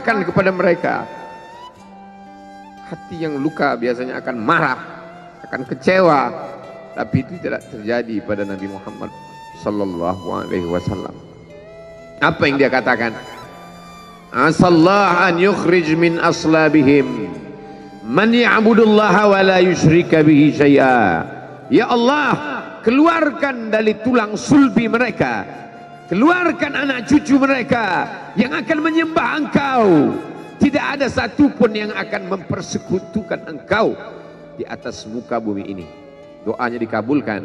kepada mereka. Hati yang luka biasanya akan marah, akan kecewa, tapi itu tidak terjadi pada Nabi Muhammad sallallahu alaihi wasallam. Apa yang dia katakan? Asallah an yukhrij min aslabihim man ya'budullaha wa la yusyrika bihi syai'a. Ya Allah, keluarkan dari tulang sulbi mereka, keluarkan anak cucu mereka yang akan menyembah Engkau. Tidak ada satupun yang akan mempersekutukan Engkau di atas muka bumi ini. Doanya dikabulkan,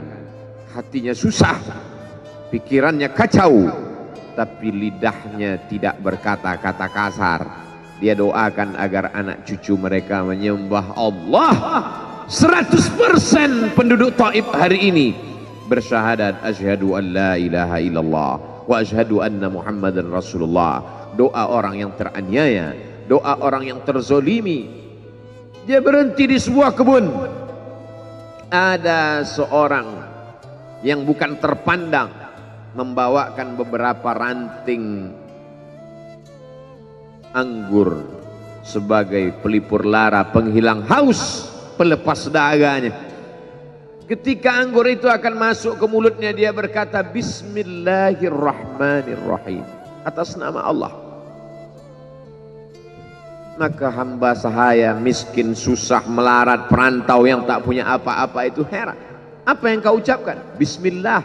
hatinya susah, pikirannya kacau, tapi lidahnya tidak berkata-kata kasar. Dia doakan agar anak cucu mereka menyembah Allah. 100% penduduk Taif hari ini bersyahadat asyhadu an la ilaha illallah wa asyhadu anna Muhammadan Rasulullah. Doa orang yang teraniaya, doa orang yang terzolimi. Dia berhenti di sebuah kebun. Ada seorang yang bukan terpandang membawakan beberapa ranting anggur sebagai pelipur lara, penghilang haus, pelepas daganya. Ketika anggur itu akan masuk ke mulutnya, dia berkata Bismillahirrahmanirrahim, atas nama Allah. Maka hamba sahaya miskin, susah, melarat, perantau yang tak punya apa-apa itu heran. Apa yang kau ucapkan? Bismillah.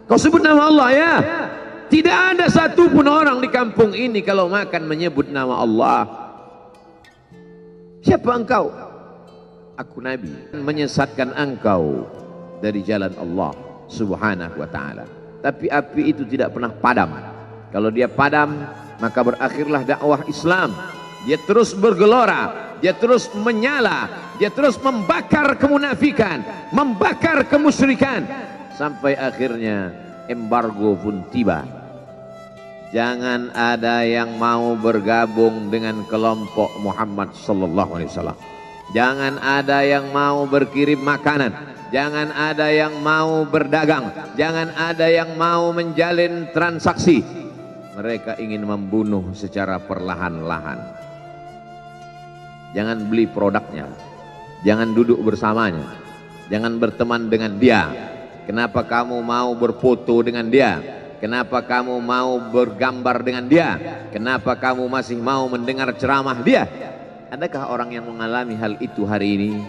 Kau sebut nama Allah ya. Tidak ada satupun orang di kampung ini kalau makan menyebut nama Allah. Siapa engkau? Aku Nabi, menyesatkan engkau dari jalan Allah subhanahu wa ta'ala. Tapi api itu tidak pernah padam. Kalau dia padam, maka berakhirlah dakwah Islam. Dia terus bergelora, dia terus menyala, dia terus membakar kemunafikan, membakar kemusyrikan, sampai akhirnya embargo pun tiba. Jangan ada yang mau bergabung dengan kelompok Muhammad sallallahu alaihi wasallam. Jangan ada yang mau berkirim makanan, jangan ada yang mau berdagang, jangan ada yang mau menjalin transaksi. Mereka ingin membunuh secara perlahan-lahan. Jangan beli produknya, jangan duduk bersamanya, jangan berteman dengan dia. Kenapa kamu mau berfoto dengan dia? Kenapa kamu mau bergambar dengan dia? Kenapa kamu masih mau mendengar ceramah dia? Adakah orang yang mengalami hal itu hari ini?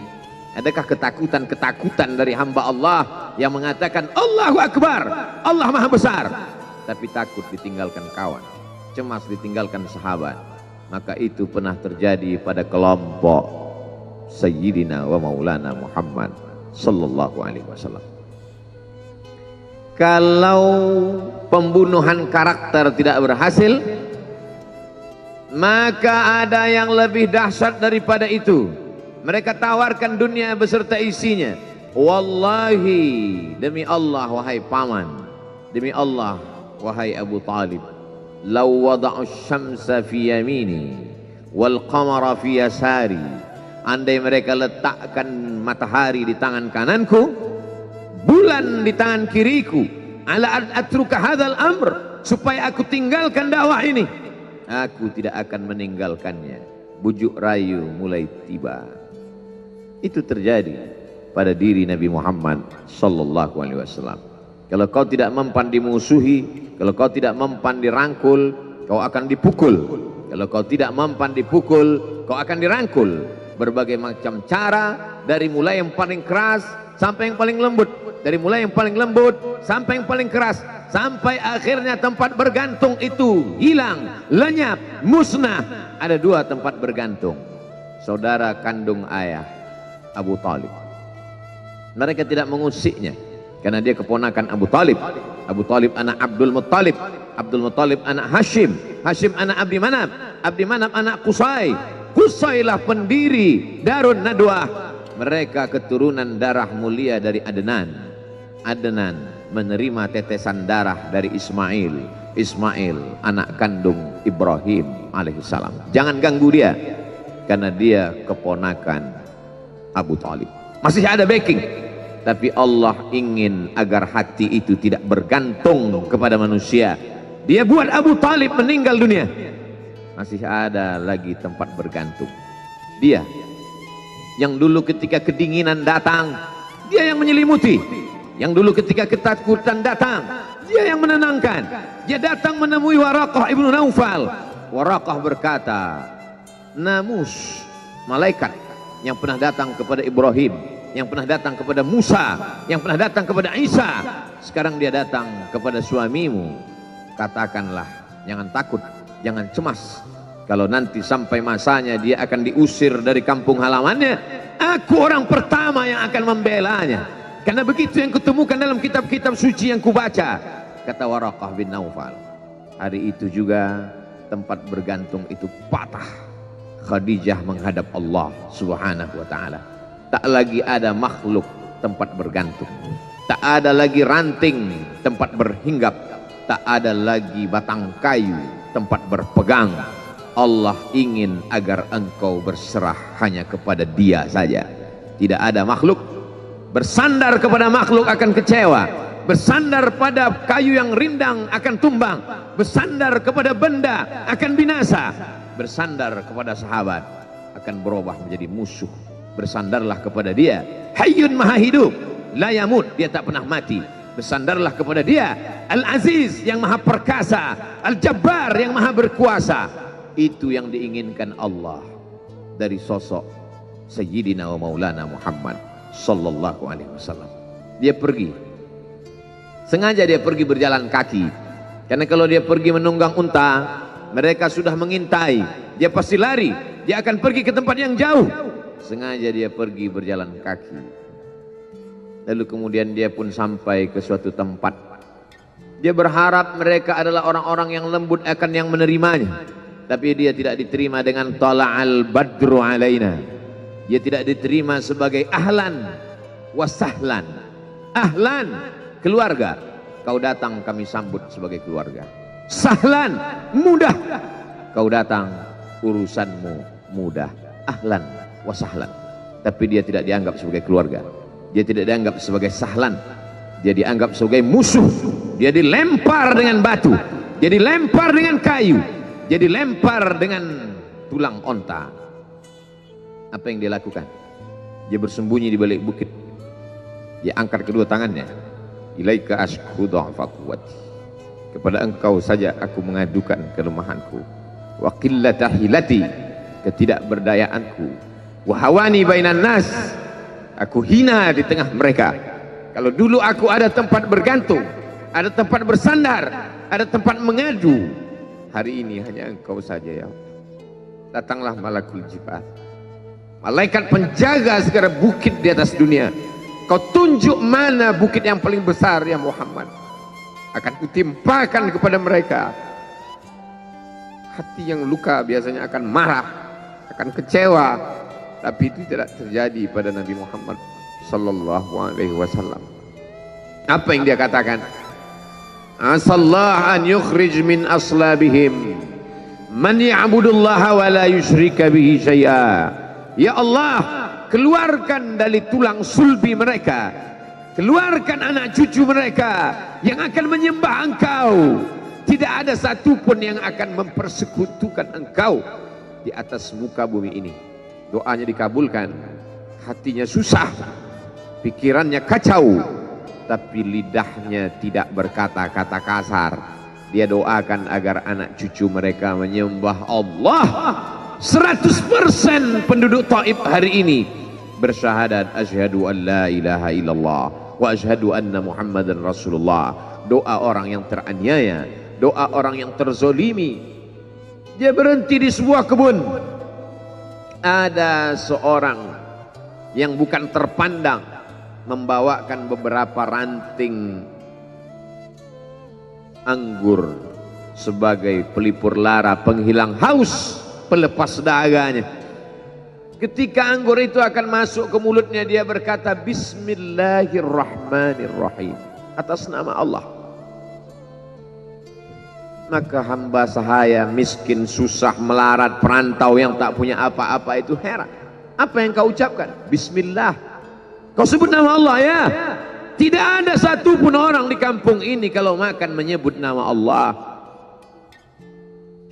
Adakah ketakutan-ketakutan dari hamba Allah yang mengatakan Allahu Akbar, Allah Maha Besar, tapi takut ditinggalkan kawan, cemas ditinggalkan sahabat? Maka itu pernah terjadi pada kelompok Sayyidina wa Maulana Muhammad sallallahu alaihi wasallam. Kalau pembunuhan karakter tidak berhasil, maka ada yang lebih dahsyat daripada itu. Mereka tawarkan dunia beserta isinya. Wallahi, demi Allah wahai paman, demi Allah wahai Abu Talib, law wada'u syamsa fi yamini wal qamara fi yasari, andai mereka letakkan matahari di tangan kananku, bulan di tangan kiriku, ala atruka hadzal amr, supaya aku tinggalkan dakwah ini, aku tidak akan meninggalkannya. Bujuk rayu mulai tiba. Itu terjadi pada diri Nabi Muhammad sallallahu alaihi wasallam. Kalau kau tidak mempan dimusuhi, kalau kau tidak mempan dirangkul, kau akan dipukul. Kalau kau tidak mempan dipukul, kau akan dirangkul. Berbagai macam cara, dari mulai yang paling keras sampai yang paling lembut, dari mulai yang paling lembut sampai yang paling keras, sampai akhirnya tempat bergantung itu hilang, lenyap, musnah. Ada dua tempat bergantung, saudara kandung ayah Abu Talib. Mereka tidak mengusiknya karena dia keponakan Abu Talib. Abu Talib anak Abdul Muttalib, Abdul Muttalib anak Hashim, Hashim anak Abdi Manaf, Abdi Manaf anak Qusay, Qusaylah pendiri Darun Nadwah. Mereka keturunan darah mulia dari Adnan. Adnan menerima tetesan darah dari Ismail. Ismail anak kandung Ibrahim alaihissalam. Jangan ganggu dia karena dia keponakan Abu Talib. Masih ada backing. Tapi Allah ingin agar hati itu tidak bergantung kepada manusia. Dia buat Abu Talib meninggal dunia. masih ada lagi tempat bergantung. Dia yang dulu ketika kedinginan datang, dia yang menyelimuti. Yang dulu ketika ketakutan datang, dia yang menenangkan. Dia datang menemui Waraqah ibnu Naufal. Waraqah berkata, Namus, malaikat yang pernah datang kepada Ibrahim, yang pernah datang kepada Musa, yang pernah datang kepada Isa, sekarang dia datang kepada suamimu. Katakanlah, jangan takut, jangan cemas. Kalau nanti sampai masanya dia akan diusir dari kampung halamannya, aku orang pertama yang akan membelanya. Karena begitu yang kutemukan dalam kitab-kitab suci yang kubaca, kata Waraqah bin Naufal. Hari itu juga tempat bergantung itu patah. Khadijah menghadap Allah subhanahu wa ta'ala. Tak lagi ada makhluk tempat bergantung. Tak ada lagi ranting tempat berhinggap. Tak ada lagi batang kayu tempat berpegang. Allah ingin agar engkau berserah hanya kepada Dia saja. Tidak ada makhluk. Bersandar kepada makhluk akan kecewa. Bersandar pada kayu yang rindang akan tumbang. Bersandar kepada benda akan binasa. Bersandar kepada sahabat akan berubah menjadi musuh. Bersandarlah kepada Dia, Hayyun Maha Hidup, la yamut, Dia tak pernah mati. Bersandarlah kepada Dia, Al-Aziz yang Maha Perkasa, Al-Jabbar yang Maha Berkuasa. Itu yang diinginkan Allah dari sosok Sayyidina wa Maulana Muhammad sallallahu alaihi wasallam. Dia pergi, sengaja dia pergi berjalan kaki, karena kalau dia pergi menunggang unta, mereka sudah mengintai. Dia pasti lari. Dia akan pergi ke tempat yang jauh. Sengaja dia pergi berjalan kaki. Lalu kemudian dia pun sampai ke suatu tempat. Dia berharap mereka adalah orang-orang yang lembut akan yang menerimanya. Tapi dia tidak diterima dengan tala'al badru alaina. Dia tidak diterima sebagai ahlan wasahlan. Ahlan, keluarga. Kau datang kami sambut sebagai keluarga. Sahlan, mudah. Kau datang, urusanmu mudah. Ahlan wa sahlan. Tapi dia tidak dianggap sebagai keluarga. Dia tidak dianggap sebagai sahlan. Dia dianggap sebagai musuh. Dia dilempar dengan batu. Dia dilempar dengan kayu. Dia dilempar dengan tulang onta. Apa yang dia lakukan? Dia bersembunyi di balik bukit. Dia angkat kedua tangannya. Ilaika ashku dha'fa quwwati. Kepada engkau saja aku mengadukan kelemahanku. Wa qillata hilati, ketidakberdayaanku. Wa hawani bainan nas, aku hina di tengah mereka. Kalau dulu aku ada tempat bergantung, ada tempat bersandar, ada tempat mengadu, hari ini hanya engkau saja ya. Datanglah malakul jibal, malaikat penjaga segala bukit di atas dunia. Kau tunjuk mana bukit yang paling besar ya Muhammad, akan kutimpakan kepada mereka. Hati yang luka biasanya akan marah, akan kecewa, tapi itu tidak terjadi pada Nabi Muhammad sallallahu alaihi wasallam. Apa yang dia katakan? Asallah an yukhrij min aslabihim man ya'budullaha wa la yusyrika bihi syai'a. Ya Allah, keluarkan dari tulang sulbi mereka, keluarkan anak cucu mereka yang akan menyembah engkau. Tidak ada satupun yang akan mempersekutukan engkau di atas muka bumi ini. Doanya dikabulkan, hatinya susah, pikirannya kacau, tapi lidahnya tidak berkata-kata kasar. Dia doakan agar anak cucu mereka menyembah Allah. 100% penduduk Taif hari ini bersyahadat asyhadu an la ilaha illallah wa asyhadu anna Muhammadan Rasulullah. Doa orang yang teraniaya, doa orang yang terzolimi. Dia berhenti di sebuah kebun. Ada seorang yang bukan terpandang membawakan beberapa ranting anggur sebagai pelipur lara, penghilang haus, pelepas dahaganya. Ketika anggur itu akan masuk ke mulutnya, dia berkata Bismillahirrahmanirrahim, atas nama Allah. Maka hamba sahaya miskin, susah, melarat, perantau yang tak punya apa-apa itu heran. Apa yang kau ucapkan? Bismillah. Kau sebut nama Allah ya. Tidak ada satupun orang di kampung ini kalau makan menyebut nama Allah.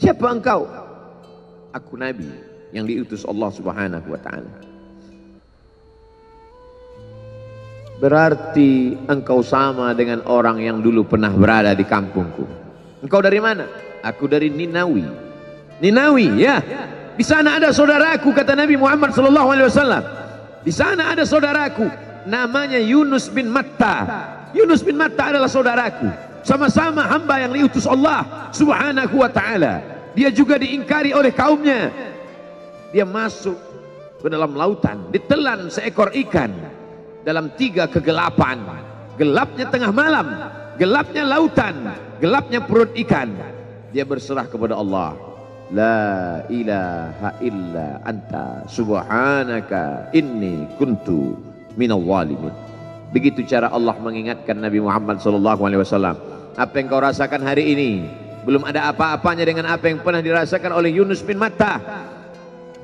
Siapa engkau? Aku nabi yang diutus Allah Subhanahu wa taala. Berarti engkau sama dengan orang yang dulu pernah berada di kampungku. Engkau dari mana? Aku dari Ninawi. Ninawi, ya. Di sana ada saudaraku, kata Nabi Muhammad sallallahu alaihi wasallam. Di sana ada saudaraku namanya Yunus bin Matta. Yunus bin Matta adalah saudaraku. Sama-sama hamba yang diutus Allah Subhanahu wa taala. Dia juga diingkari oleh kaumnya. Dia masuk ke dalam lautan, ditelan seekor ikan dalam 3 kegelapan. Gelapnya tengah malam, gelapnya lautan, gelapnya perut ikan. Dia berserah kepada Allah. La ilaha illa anta subhanaka inni kuntu minal zalimin. Begitu cara Allah mengingatkan Nabi Muhammad SAW. Apa yang kau rasakan hari ini belum ada apa-apanya dengan apa yang pernah dirasakan oleh Yunus bin Matta.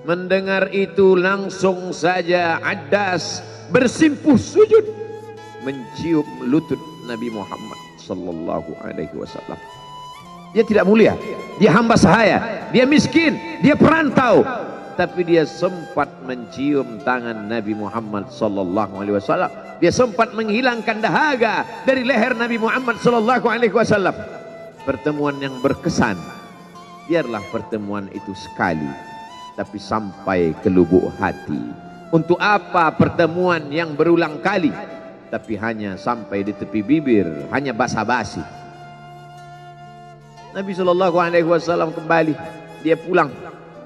Mendengar itu langsung saja Addas bersimpuh sujud mencium lutut Nabi Muhammad SAW. Dia tidak mulia, dia hamba sahaya, dia miskin, dia perantau, tapi dia sempat mencium tangan Nabi Muhammad SAW. Dia sempat menghilangkan dahaga dari leher Nabi Muhammad SAW. Pertemuan yang berkesan. Biarlah pertemuan itu sekali, tapi sampai ke lubuk hati. Untuk apa pertemuan yang berulang kali, tapi hanya sampai di tepi bibir, hanya basa-basi. Nabi SAW kembali, dia pulang.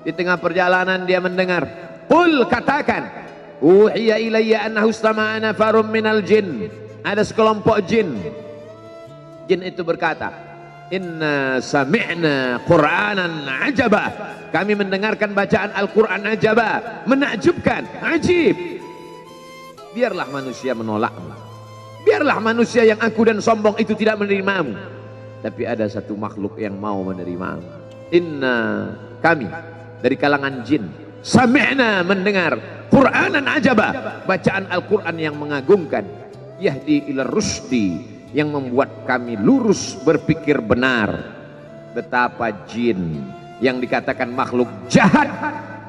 Di tengah perjalanan dia mendengar, qul, katakan, uhiya ilayya annahu istama'a nafarun minal jin. Ada sekelompok jin. Jin itu berkata, inna sami'na qur'anan ajaba. Kami mendengarkan bacaan Al-Quran ajaba, menakjubkan, ajib. Biarlah manusia menolakmu, biarlah manusia yang aku dan sombong itu tidak menerimamu, tapi ada satu makhluk yang mau menerimamu. Inna, kami dari kalangan jin, sami'na, mendengar, Qur'anan ajaba, bacaan Al-Quran yang mengagumkan, yahdi ila rusdi, yang membuat kami lurus berpikir benar. Betapa jin yang dikatakan makhluk jahat,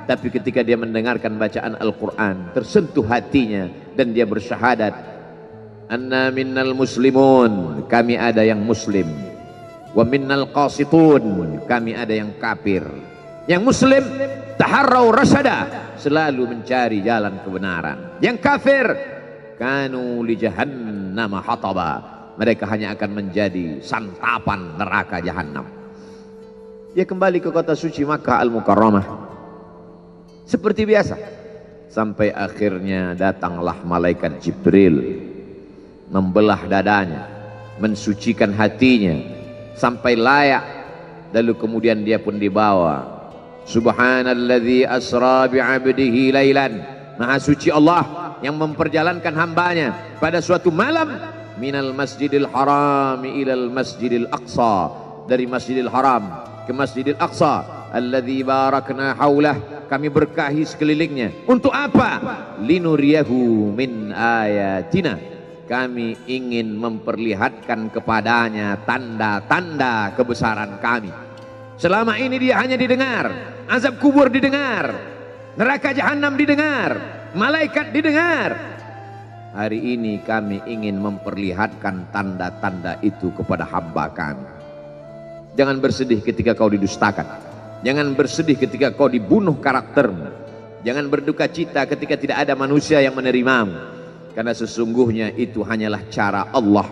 tapi ketika dia mendengarkan bacaan Al-Quran tersentuh hatinya dan dia bersyahadat, anna minnal muslimun, kami ada yang muslim, wa minnal qasitun, kami ada yang kafir. Yang muslim taharrau rasyada, selalu mencari jalan kebenaran. Yang kafir kanu li jahannam hataba, mereka hanya akan menjadi santapan neraka jahanam. Dia kembali ke kota suci Makkah Al-Mukarramah seperti biasa, sampai akhirnya datanglah malaikat Jibril membelah dadanya, mensucikan hatinya sampai layak, lalu kemudian dia pun dibawa. Subhanalladzi asra bi'abdihi lailan, maha suci Allah yang memperjalankan hambanya pada suatu malam, minal masjidil haram ilal masjidil aqsa, dari masjidil haram ke Masjidil Aqsa, alladzi barakna haulah, kami berkahi sekelilingnya. Untuk apa? Linuriyahu min ayatina, kami ingin memperlihatkan kepadanya tanda-tanda kebesaran kami. Selama ini dia hanya didengar, azab kubur didengar, neraka jahanam didengar, malaikat didengar. Hari ini kami ingin memperlihatkan tanda-tanda itu kepada hamba kami. Jangan bersedih ketika kau didustakan, jangan bersedih ketika kau dibunuh karaktermu, jangan berduka cita ketika tidak ada manusia yang menerimamu, karena sesungguhnya itu hanyalah cara Allah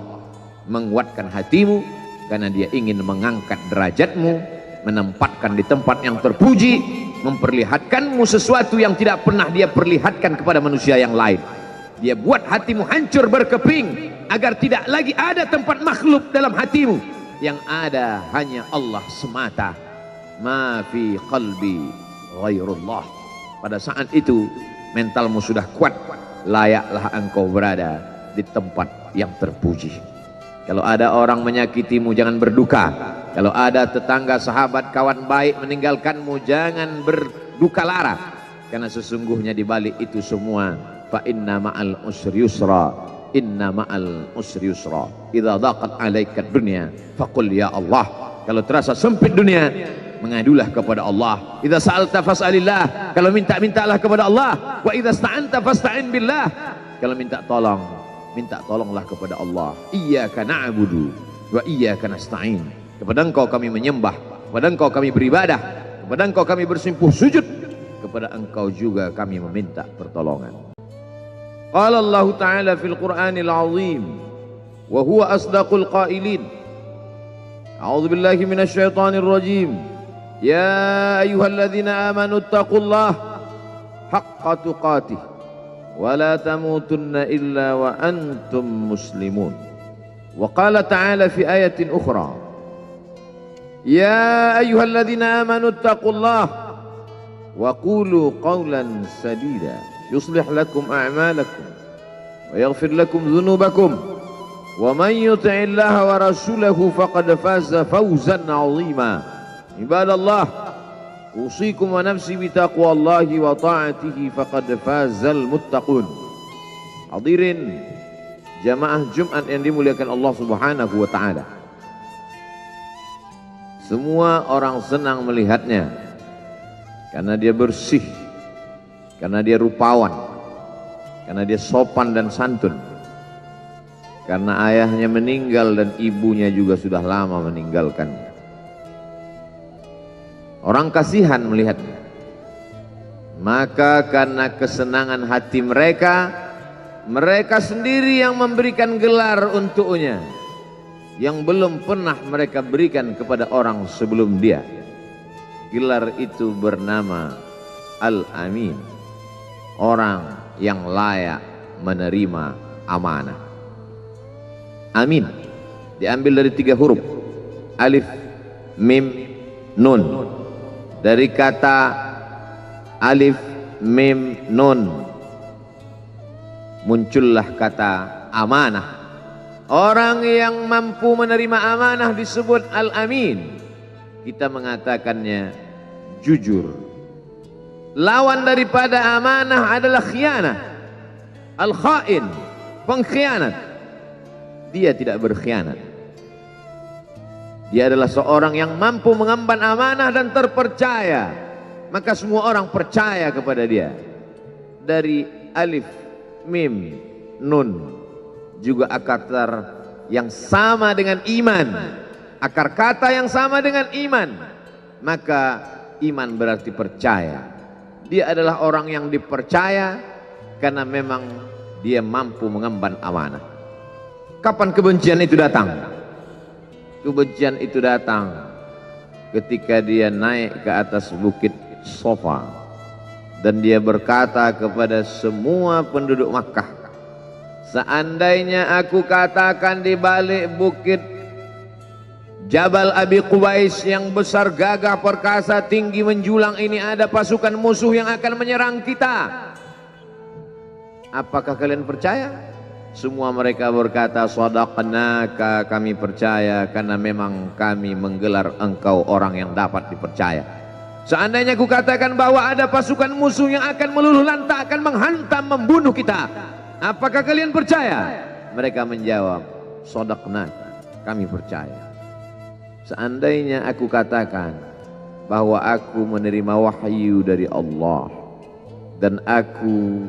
menguatkan hatimu, karena dia ingin mengangkat derajatmu, menempatkan di tempat yang terpuji, memperlihatkanmu sesuatu yang tidak pernah dia perlihatkan kepada manusia yang lain. Dia buat hatimu hancur berkeping agar tidak lagi ada tempat makhluk dalam hatimu, yang ada hanya Allah semata. Ma fi qalbi ghairullah. Pada saat itu mentalmu sudah kuat, layaklah engkau berada di tempat yang terpuji. Kalau ada orang menyakitimu, jangan berduka. Kalau ada tetangga, sahabat, kawan baik meninggalkanmu, jangan berduka lara, karena sesungguhnya di balik itu semua, fa inna ma'al usri yusra, inna ma'al usri yusra, idza daqat 'alaika dunya faqul ya Allah. Kalau terasa sempit dunia, mengadulah kepada Allah. Idza sa'alta fas'alillah, kalau minta-mintalah kepada Allah. Wa idza sta'anta fasta'in billah, kalau minta tolong, minta tolonglah kepada Allah. Iyyaka na'budu wa iyyaka nasta'in, kepada Engkau kami menyembah, kepada Engkau kami beribadah, kepada Engkau kami bersimpuh sujud, kepada Engkau juga kami meminta pertolongan. Qala Allah Ta'ala fil Qur'anil Azim wa huwa asdaqul qailin. A'udzu billahi minasy syaithanir rajim. Ya ayyuhalladzina amanu taqullaha haqqa tuqatih wa la tamutunna illa wa antum muslimun. Wa qala ta'ala fi ayatin ukhra. Ya ayyuhalladzina amanu taqullaha wa qulu qawlan sadida yuslih lakum a'malakum wa yaghfir lakum dhunubakum wa man yuti'illaha wa rasulahu faqad faza fawzan 'azima. Ibadallah, usikum wa nafsi bi taqwallahi wa ta'atihi faqad fazal muttaqun. Hadirin jamaah Jumat yang dimuliakan Allah Subhanahu wa taala. Semua orang senang melihatnya karena dia bersih, karena dia rupawan, karena dia sopan dan santun, karena ayahnya meninggal dan ibunya juga sudah lama meninggalkannya. Orang kasihan melihatnya, maka karena kesenangan hati mereka, mereka sendiri yang memberikan gelar untuknya yang belum pernah mereka berikan kepada orang sebelum dia. Gelar itu bernama Al-Amin, orang yang layak menerima amanah. Amin diambil dari 3 huruf, alif, mim, nun. Dari kata alif, mim, nun muncullah kata amanah. Orang yang mampu menerima amanah disebut Al-Amin. Kita mengatakannya jujur. Lawan daripada amanah adalah khianah. Al-khain, pengkhianat. Dia tidak berkhianat. Dia adalah seorang yang mampu mengemban amanah dan terpercaya. Maka semua orang percaya kepada dia. Dari alif, mim, nun juga akar yang sama dengan iman. Akar kata yang sama dengan iman. Maka iman berarti percaya. Dia adalah orang yang dipercaya karena memang dia mampu mengemban amanah. Kapan kebencian itu datang? Kebencian itu datang ketika dia naik ke atas bukit Safa dan dia berkata kepada semua penduduk Makkah, seandainya aku katakan di balik bukit Jabal Abi Qubais yang besar, gagah, perkasa, tinggi, menjulang ini ada pasukan musuh yang akan menyerang kita, apakah kalian percaya? Semua mereka berkata, shadaqnaka, kami percaya karena memang kami menggelar engkau orang yang dapat dipercaya. Seandainya aku katakan bahwa ada pasukan musuh yang akan meluluh lantakkan, menghantam, membunuh kita, apakah kalian percaya? Mereka menjawab, shadaqnaka, kami percaya. Seandainya aku katakan bahwa aku menerima wahyu dari Allah dan aku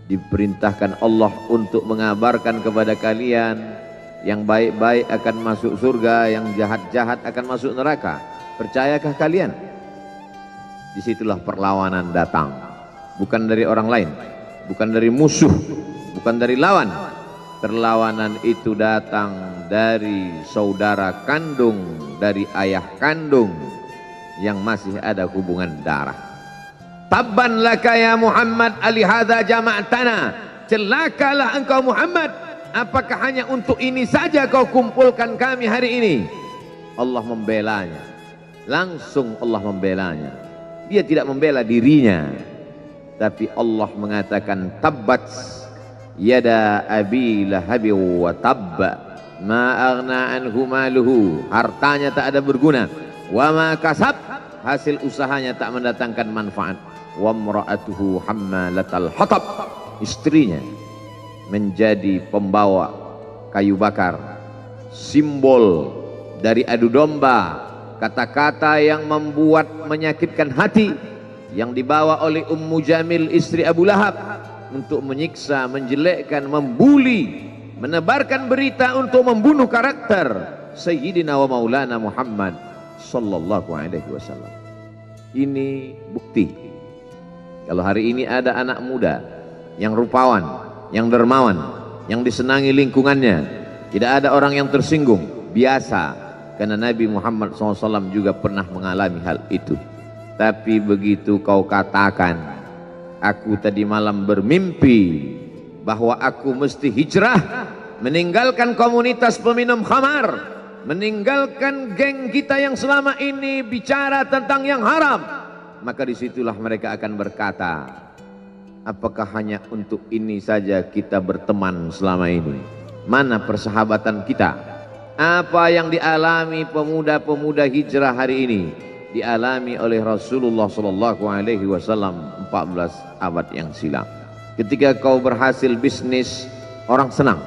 diperintahkan Allah untuk mengabarkan kepada kalian yang baik-baik akan masuk surga, yang jahat-jahat akan masuk neraka, percayakah kalian? Disitulah perlawanan datang, bukan dari orang lain, bukan dari musuh, bukan dari lawan. Perlawanan itu datang dari saudara kandung, dari ayah kandung yang masih ada hubungan darah. Tabban laka ya Muhammad alihadza jama'tana, celakalah engkau Muhammad, apakah hanya untuk ini saja kau kumpulkan kami hari ini? Allah membelanya, langsung Allah membelanya. Dia tidak membela dirinya, tapi Allah mengatakan tabbat yada abi lahabi wa tabba ma aghna anhu maluhu, hartanya tak ada berguna, wa ma kasab, hasil usahanya tak mendatangkan manfaat, wa mra'atuhu hammalatal hatab, istrinya menjadi pembawa kayu bakar, simbol dari adu domba kata-kata yang membuat menyakitkan hati yang dibawa oleh Ummu Jamil istri Abu Lahab untuk menyiksa, menjelekkan, membuli, menebarkan berita untuk membunuh karakter Sayyidina wa Maulana Muhammad sallallahu alaihi wasallam. Ini bukti kalau hari ini ada anak muda yang rupawan, yang dermawan, yang disenangi lingkungannya, tidak ada orang yang tersinggung, biasa. Karena Nabi Muhammad SAW juga pernah mengalami hal itu. Tapi begitu kau katakan, aku tadi malam bermimpi bahwa aku mesti hijrah, meninggalkan komunitas peminum khamar, meninggalkan geng kita yang selama ini bicara tentang yang haram, maka disitulah mereka akan berkata, apakah hanya untuk ini saja kita berteman selama ini? Mana persahabatan kita? Apa yang dialami pemuda-pemuda hijrah hari ini dialami oleh Rasulullah sallallahu alaihi wasallam 14 abad yang silam. Ketika kau berhasil bisnis, orang senang.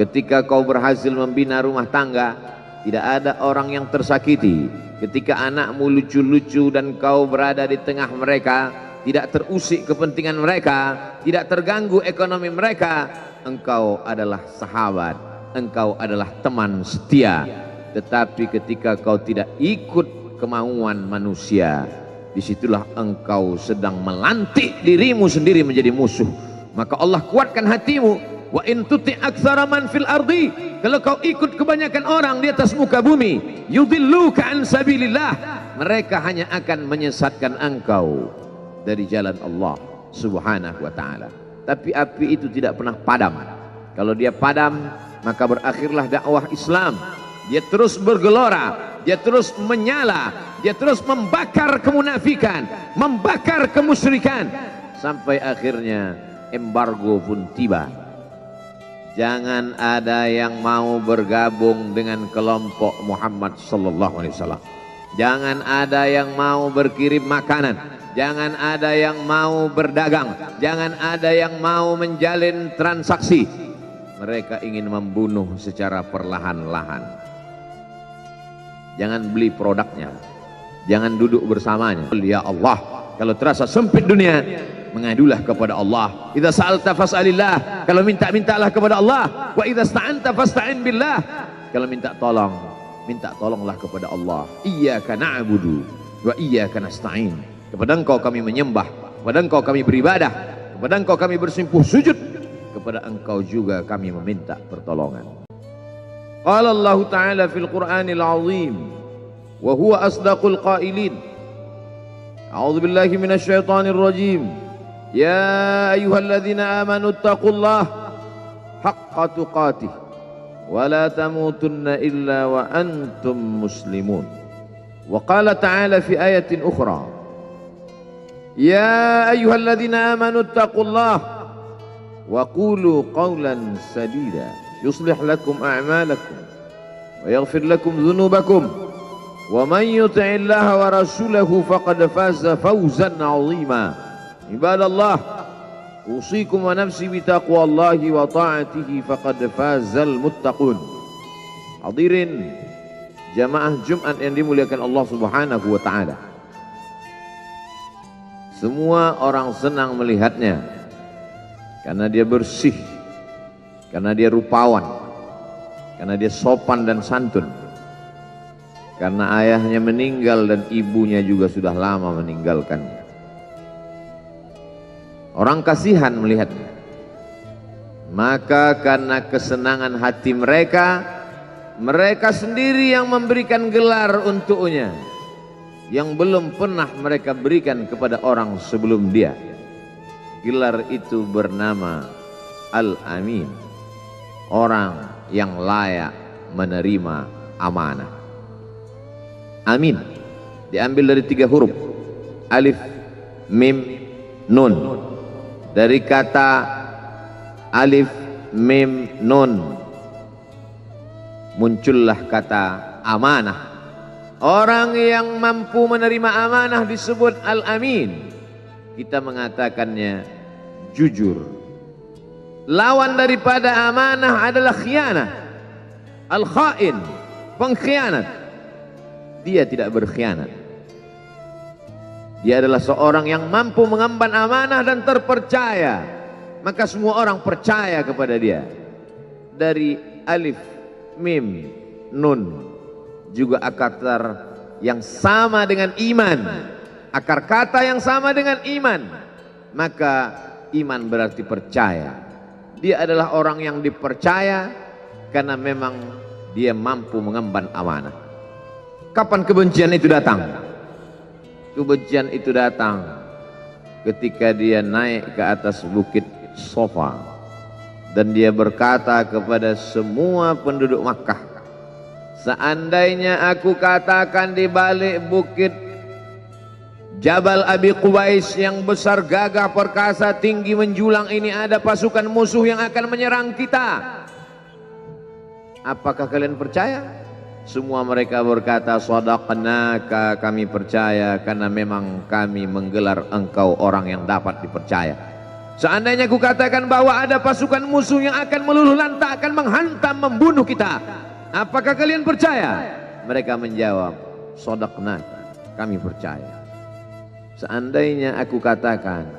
Ketika kau berhasil membina rumah tangga, tidak ada orang yang tersakiti. Ketika anakmu lucu-lucu dan kau berada di tengah mereka, tidak terusik kepentingan mereka, tidak terganggu ekonomi mereka, engkau adalah sahabat, engkau adalah teman setia. Tetapi ketika kau tidak ikut kemauan manusia, disitulah engkau sedang melantik dirimu sendiri menjadi musuh. Maka Allah kuatkan hatimu. Wa in tuti aktsara man fil ardi, kalau kau ikut kebanyakan orang di atas muka bumi, yudilluka an sabilillah, mereka hanya akan menyesatkan engkau dari jalan Allah subhanahu wa ta'ala. Tapi api itu tidak pernah padam. Kalau dia padam, maka berakhirlah dakwah Islam. Dia terus bergelora, dia terus menyala, dia terus membakar kemunafikan, membakar kemusyrikan, sampai akhirnya embargo pun tiba. Jangan ada yang mau bergabung dengan kelompok Muhammad sallallahu alaihi wasallam. Jangan ada yang mau berkirim makanan, jangan ada yang mau berdagang, jangan ada yang mau menjalin transaksi. Mereka ingin membunuh secara perlahan-lahan. Jangan beli produknya, jangan duduk bersamanya. Ya Allah, kalau terasa sempit dunia, mengadulah kepada Allah. Idza sa'alta fas'alillah, kalau minta-mintalah kepada Allah. Wa idza sta'anta fasta'in billah, kalau minta tolong, minta tolonglah kepada Allah. Iyyaka na'budu wa iyyaka nasta'in, kepada Engkau kami menyembah, kepada Engkau kami beribadah, kepada Engkau kami bersimpuh sujud, kepada Engkau juga kami meminta pertolongan. Qala Allah Ta'ala fil Qur'anil Azim wa huwa asdaqul qailin. A'udzu billahi minasy syaithanir rajim. Ya ayyuhalladzina amanu taqullaha haqqa tuqatih wa la tamutunna illa wa antum muslimun. Wa qala ta'ala fi ayatin ukhra, ya ayyuhalladzina amanu taqullaha wa qulu qawlan sadida yuslih lakum a'malakum wa yaghfir lakum dhunubakum wa man yuti'illaha wa rasulahu faqad faza fawzan 'azima. Ibadallah, usikum wa nafsi bi taqwallahi wa ta'atihi faqad fazal muttaqun. Hadirin jamaah Jumat yang dimuliakan Allah Subhanahu wa taala. Semua orang senang melihatnya karena dia bersih, karena dia rupawan, karena dia sopan dan santun, karena ayahnya meninggal dan ibunya juga sudah lama meninggalkannya. Orang kasihan melihatnya. Maka karena kesenangan hati mereka, mereka sendiri yang memberikan gelar untuknya yang belum pernah mereka berikan kepada orang sebelum dia. Gelar itu bernama Al-Amin, orang yang layak menerima amanah. Amin diambil dari 3 huruf, alif, mim, nun. Dari kata alif, mim, nun muncullah kata amanah. Orang yang mampu menerima amanah disebut Al-Amin. Kita mengatakannya jujur. Lawan daripada amanah adalah khianah, al-khain, pengkhianat. dia tidak berkhianat. Dia adalah seorang yang mampu mengemban amanah dan terpercaya, maka semua orang percaya kepada dia. Dari alif, mim, nun, juga akar yang sama dengan iman, akar kata yang sama dengan iman, maka iman berarti percaya. Dia adalah orang yang dipercaya karena memang dia mampu mengemban amanah. Kapan kebencian itu datang? Kebencian itu datang ketika dia naik ke atas bukit Sofa dan dia berkata kepada semua penduduk Makkah, seandainya aku katakan di balik bukit Jabal Abi Qubais yang besar, gagah, perkasa, tinggi, menjulang ini ada pasukan musuh yang akan menyerang kita, apakah kalian percaya? Semua mereka berkata, shadaqnaka, kami percaya karena memang kami menggelar engkau orang yang dapat dipercaya. Seandainya aku katakan bahwa ada pasukan musuh yang akan meluluh lantakkan, menghantam, membunuh kita, apakah kalian percaya? Mereka menjawab, shadaqnaka, kami percaya. Seandainya aku katakan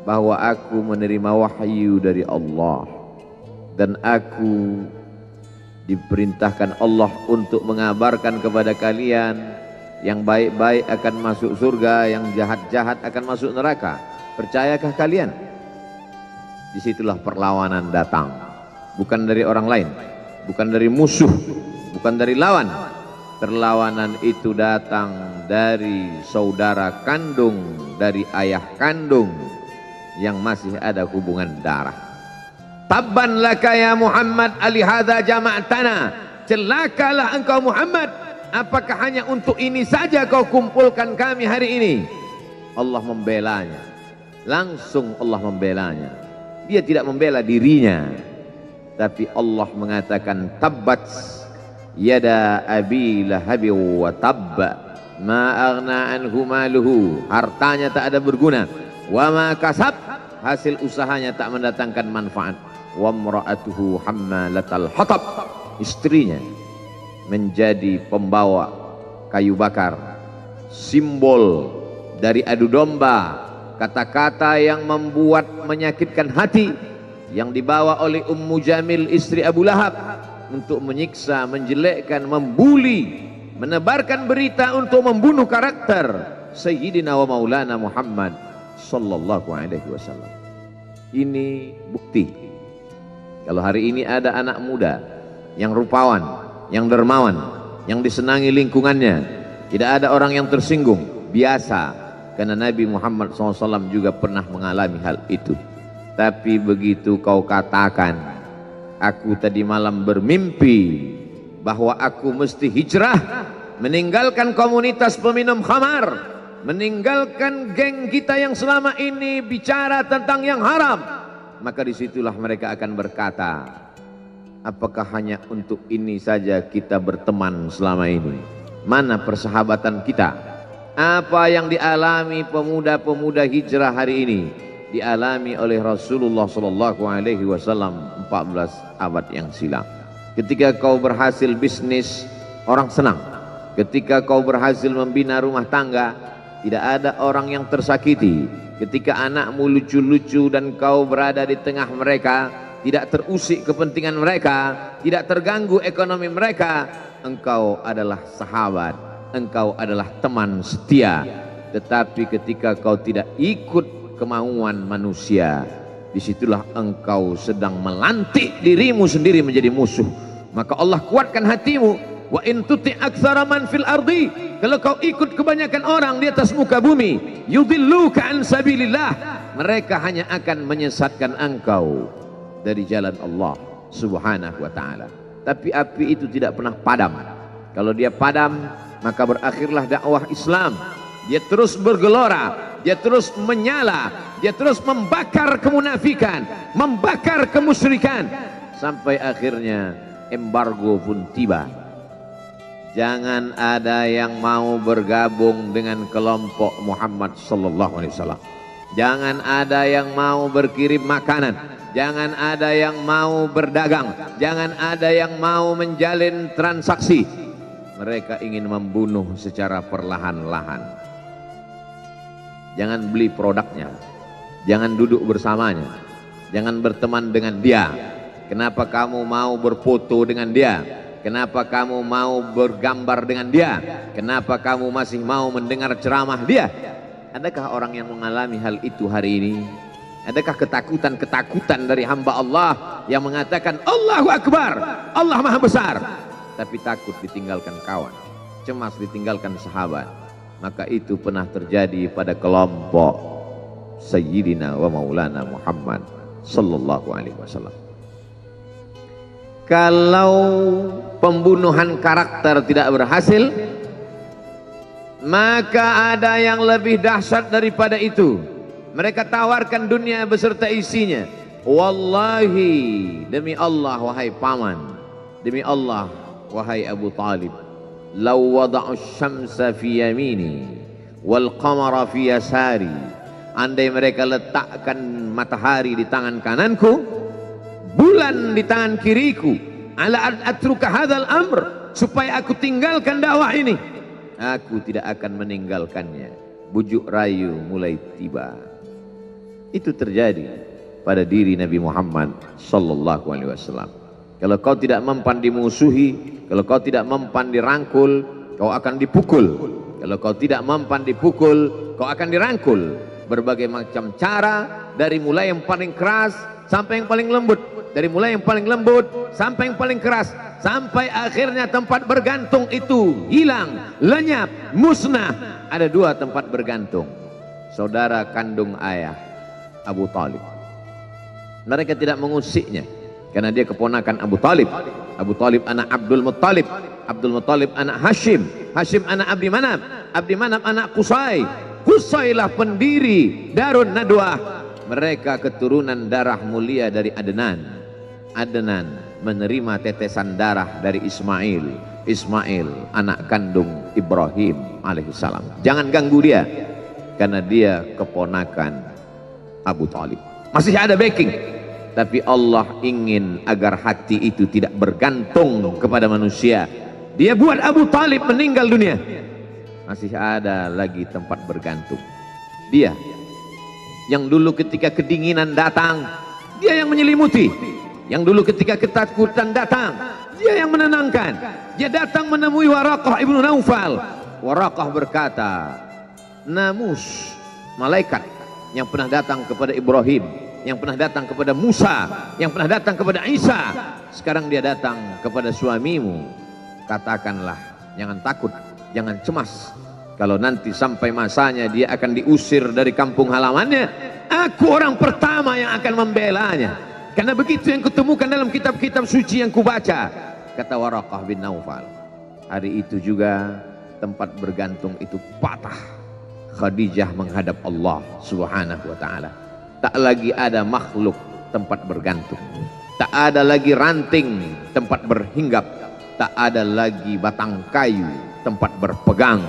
bahwa aku menerima wahyu dari Allah dan aku diperintahkan Allah untuk mengabarkan kepada kalian yang baik-baik akan masuk surga, yang jahat-jahat akan masuk neraka, percayakah kalian? Disitulah perlawanan datang, bukan dari orang lain, bukan dari musuh, bukan dari lawan. Perlawanan itu datang dari saudara kandung, dari ayah kandung yang masih ada hubungan darah. Tabban laka ya Muhammad alihada jama'tana, celakalah engkau Muhammad, apakah hanya untuk ini saja kau kumpulkan kami hari ini? Allah membelanya, langsung Allah membelanya. Dia tidak membela dirinya, tapi Allah mengatakan, tabbat yada abi lahabi wa tabba ma aghna anhu maluhu, hartanya tak ada berguna, wa ma kasab, hasil usahanya tak mendatangkan manfaat, wa mra'atuhu hammalatal hatab, istrinya menjadi pembawa kayu bakar, simbol dari adu domba, kata-kata yang membuat menyakitkan hati yang dibawa oleh Ummu Jamil istri Abu Lahab untuk menyiksa, menjelekkan, membuli, menebarkan berita untuk membunuh karakter Sayyidina wa Maulana Muhammad sallallahu alaihi wasallam. Ini bukti kalau hari ini ada anak muda yang rupawan, yang dermawan, yang disenangi lingkungannya, tidak ada orang yang tersinggung, biasa, karena Nabi Muhammad SAW juga pernah mengalami hal itu. Tapi begitu kau katakan, aku tadi malam bermimpi bahwa aku mesti hijrah, meninggalkan komunitas peminum khamar, meninggalkan geng kita yang selama ini bicara tentang yang haram, maka disitulah mereka akan berkata, apakah hanya untuk ini saja kita berteman selama ini? Mana persahabatan kita? Apa yang dialami pemuda-pemuda hijrah hari ini dialami oleh Rasulullah sallallahu alaihi wasallam 14 abad yang silam. Ketika kau berhasil bisnis, orang senang. Ketika kau berhasil membina rumah tangga, tidak ada orang yang tersakiti. Ketika anakmu lucu-lucu dan kau berada di tengah mereka, tidak terusik kepentingan mereka, tidak terganggu ekonomi mereka, engkau adalah sahabat, engkau adalah teman setia. Tetapi ketika kau tidak ikut kemauan manusia, disitulah engkau sedang melantik dirimu sendiri menjadi musuh. Maka Allah kuatkan hatimu. Wa in tuti aktsara man fil ardi, kalau kau ikut kebanyakan orang di atas muka bumi, yudilluka an sabilillah, mereka hanya akan menyesatkan engkau dari jalan Allah Subhanahu wa taala. Tapi api itu tidak pernah padam. Kalau dia padam, maka berakhirlah dakwah Islam. Dia terus bergelora, dia terus menyala, dia terus membakar kemunafikan, membakar kemusyrikan, sampai akhirnya embargo pun tiba. Jangan ada yang mau bergabung dengan kelompok Muhammad sallallahu alaihi wasallam. Jangan ada yang mau berkirim makanan. Jangan ada yang mau berdagang. Jangan ada yang mau menjalin transaksi. Mereka ingin membunuh secara perlahan-lahan. Jangan beli produknya, jangan duduk bersamanya, jangan berteman dengan dia. Kenapa kamu mau berfoto dengan dia? Kenapa kamu mau bergambar dengan dia? Kenapa kamu masih mau mendengar ceramah dia? Adakah orang yang mengalami hal itu hari ini? Adakah ketakutan-ketakutan dari hamba Allah yang mengatakan Allahu Akbar, Allah Maha Besar, tapi takut ditinggalkan kawan, cemas ditinggalkan sahabat? Maka itu pernah terjadi pada kelompok Sayyidina wa Maulana Muhammad sallallahu alaihi wasallam. Kalau pembunuhan karakter tidak berhasil, maka ada yang lebih dahsyat daripada itu. Mereka tawarkan dunia beserta isinya. Wallahi, demi Allah wahai paman, demi Allah wahai Abu Talib, law wada'u syamsa fi yamini wal qamara fi yasari, andai mereka letakkan matahari di tangan kananku, bulan di tangan kiriku, ala an atruka hadzal amr, supaya aku tinggalkan dakwah ini, aku tidak akan meninggalkannya. Bujuk rayu mulai tiba. Itu terjadi pada diri Nabi Muhammad sallallahu alaihi wasallam. Kalau kau tidak mempan dimusuhi, kalau kau tidak mempan dirangkul, kau akan dipukul. Kalau kau tidak mempan dipukul, kau akan dirangkul. Berbagai macam cara, dari mulai yang paling keras sampai yang paling lembut, dari mulai yang paling lembut sampai yang paling keras, sampai akhirnya tempat bergantung itu hilang, lenyap, musnah. Ada dua tempat bergantung, saudara kandung ayah Abu Talib. Mereka tidak mengusiknya karena dia keponakan Abu Talib. Abu Talib anak Abdul Muttalib, Abdul Muttalib anak Hashim, Hashim anak Abdi Manaf, Abdi Manaf anak Qusay, Qusaylah pendiri Darun Nadwah. Mereka keturunan darah mulia dari Adnan. Adnan menerima tetesan darah dari Ismail. Ismail anak kandung Ibrahim alaihissalam. Jangan ganggu dia karena dia keponakan Abu Talib. Masih ada backing, tapi Allah ingin agar hati itu tidak bergantung kepada manusia. Dia buat Abu Talib meninggal dunia, masih ada lagi tempat bergantung. Dia yang dulu ketika kedinginan datang, dia yang menyelimuti. Yang dulu ketika ketakutan datang, dia yang menenangkan. Dia datang menemui Waraqah ibnu Naufal. Waraqah berkata, namus malaikat yang pernah datang kepada Ibrahim, yang pernah datang kepada Musa, yang pernah datang kepada Isa, sekarang dia datang kepada suamimu. Katakanlah, jangan takut, jangan cemas. Kalau nanti sampai masanya dia akan diusir dari kampung halamannya, aku orang pertama yang akan membelanya. Karena begitu yang kutemukan dalam kitab-kitab suci yang kubaca, kata Waraqah bin Naufal. Hari itu juga tempat bergantung itu patah. Khadijah menghadap Allah subhanahu wa ta'ala. Tak lagi ada makhluk tempat bergantung, tak ada lagi ranting tempat berhinggap, tak ada lagi batang kayu tempat berpegang.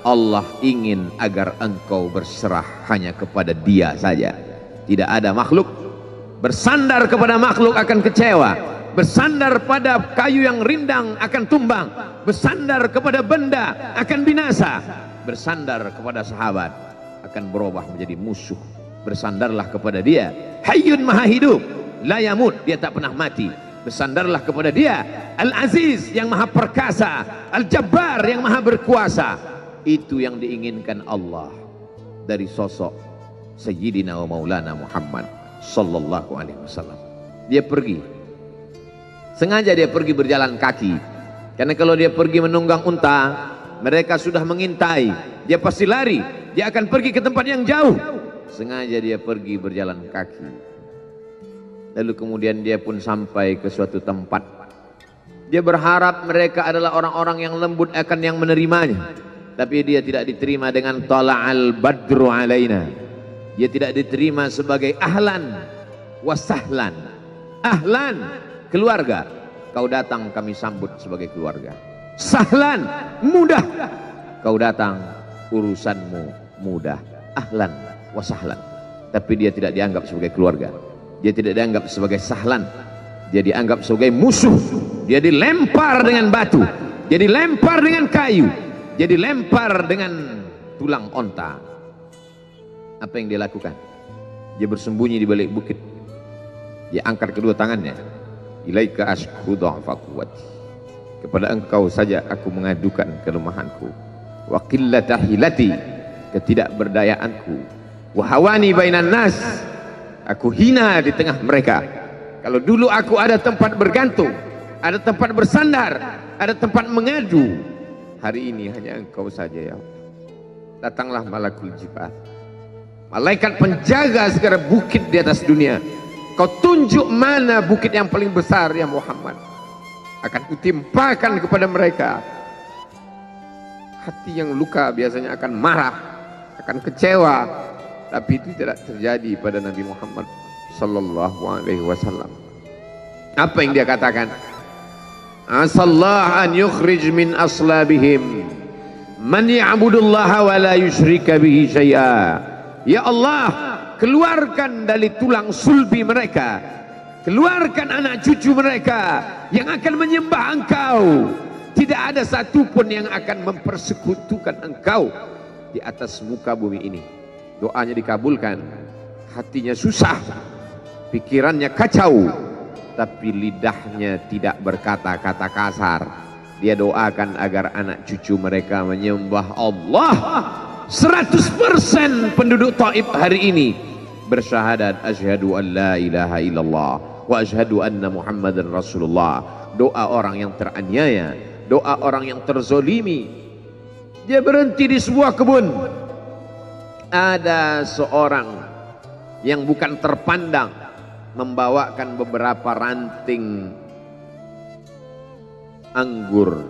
Allah ingin agar engkau berserah hanya kepada Dia saja. Tidak ada makhluk. Bersandar kepada makhluk akan kecewa, bersandar pada kayu yang rindang akan tumbang, bersandar kepada benda akan binasa, bersandar kepada sahabat akan berubah menjadi musuh. Bersandarlah kepada Dia, Hayyun Maha Hidup, la yamut, Dia tak pernah mati. Bersandarlah kepada Dia, Al-Aziz yang Maha Perkasa, Al-Jabbar yang Maha Berkuasa. Itu yang diinginkan Allah dari sosok Sayyidina wa Maulana Muhammad sallallahu alaihi wasallam. Dia pergi, sengaja dia pergi berjalan kaki, karena kalau dia pergi menunggang unta, mereka sudah mengintai, dia pasti lari, dia akan pergi ke tempat yang jauh. Sengaja dia pergi berjalan kaki. Lalu kemudian dia pun sampai ke suatu tempat. Dia berharap mereka adalah orang-orang yang lembut akan yang menerimanya, tapi dia tidak diterima dengan tala'al badru alaina. Dia tidak diterima sebagai ahlan wasahlan. Ahlan, keluarga, kau datang kami sambut sebagai keluarga. Sahlan, mudah, kau datang urusanmu mudah. Ahlan wasahlan. Tapi dia tidak dianggap sebagai keluarga, dia tidak dianggap sebagai sahlan, dia dianggap sebagai musuh. Dia dilempar dengan batu, jadi lempar dengan kayu, jadi lempar dengan tulang onta. Apa yang dia lakukan? Dia bersembunyi di balik bukit. Dia angkat kedua tangannya. Ilaika ashku dha'fa quwwati. Kepada engkau saja aku mengadukan kelemahanku. Wa qillata hilati, ketidakberdayaanku. Wa hawani bainan nas, aku hina di tengah mereka. Kalau dulu aku ada tempat bergantung, ada tempat bersandar, ada tempat mengadu, hari ini hanya engkau saja ya. Datanglah malakul jibal, malaikat penjaga segala bukit di atas dunia. Kau tunjuk mana bukit yang paling besar ya Muhammad, akan kutimpakan kepada mereka. Hati yang luka biasanya akan marah, akan kecewa, tapi itu tidak terjadi pada Nabi Muhammad sallallahu alaihi wasallam. Apa yang dia katakan? Asallah an yukhrij min aslabihim man ya'budullaha wa la yusyrika bihi syai'a. Ya Allah, keluarkan dari tulang sulbi mereka, keluarkan anak cucu mereka yang akan menyembah engkau. Tidak ada satupun yang akan mempersekutukan engkau di atas muka bumi ini. Doanya dikabulkan, hatinya susah, pikirannya kacau, tapi lidahnya tidak berkata-kata kasar. Dia doakan agar anak cucu mereka menyembah Allah. 100% penduduk Taif hari ini bersyahadat asyhadu an la ilaha illallah wa asyhadu anna Muhammadan Rasulullah. Doa orang yang teraniaya, doa orang yang terzolimi. Dia berhenti di sebuah kebun. Ada seorang yang bukan terpandang membawakan beberapa ranting anggur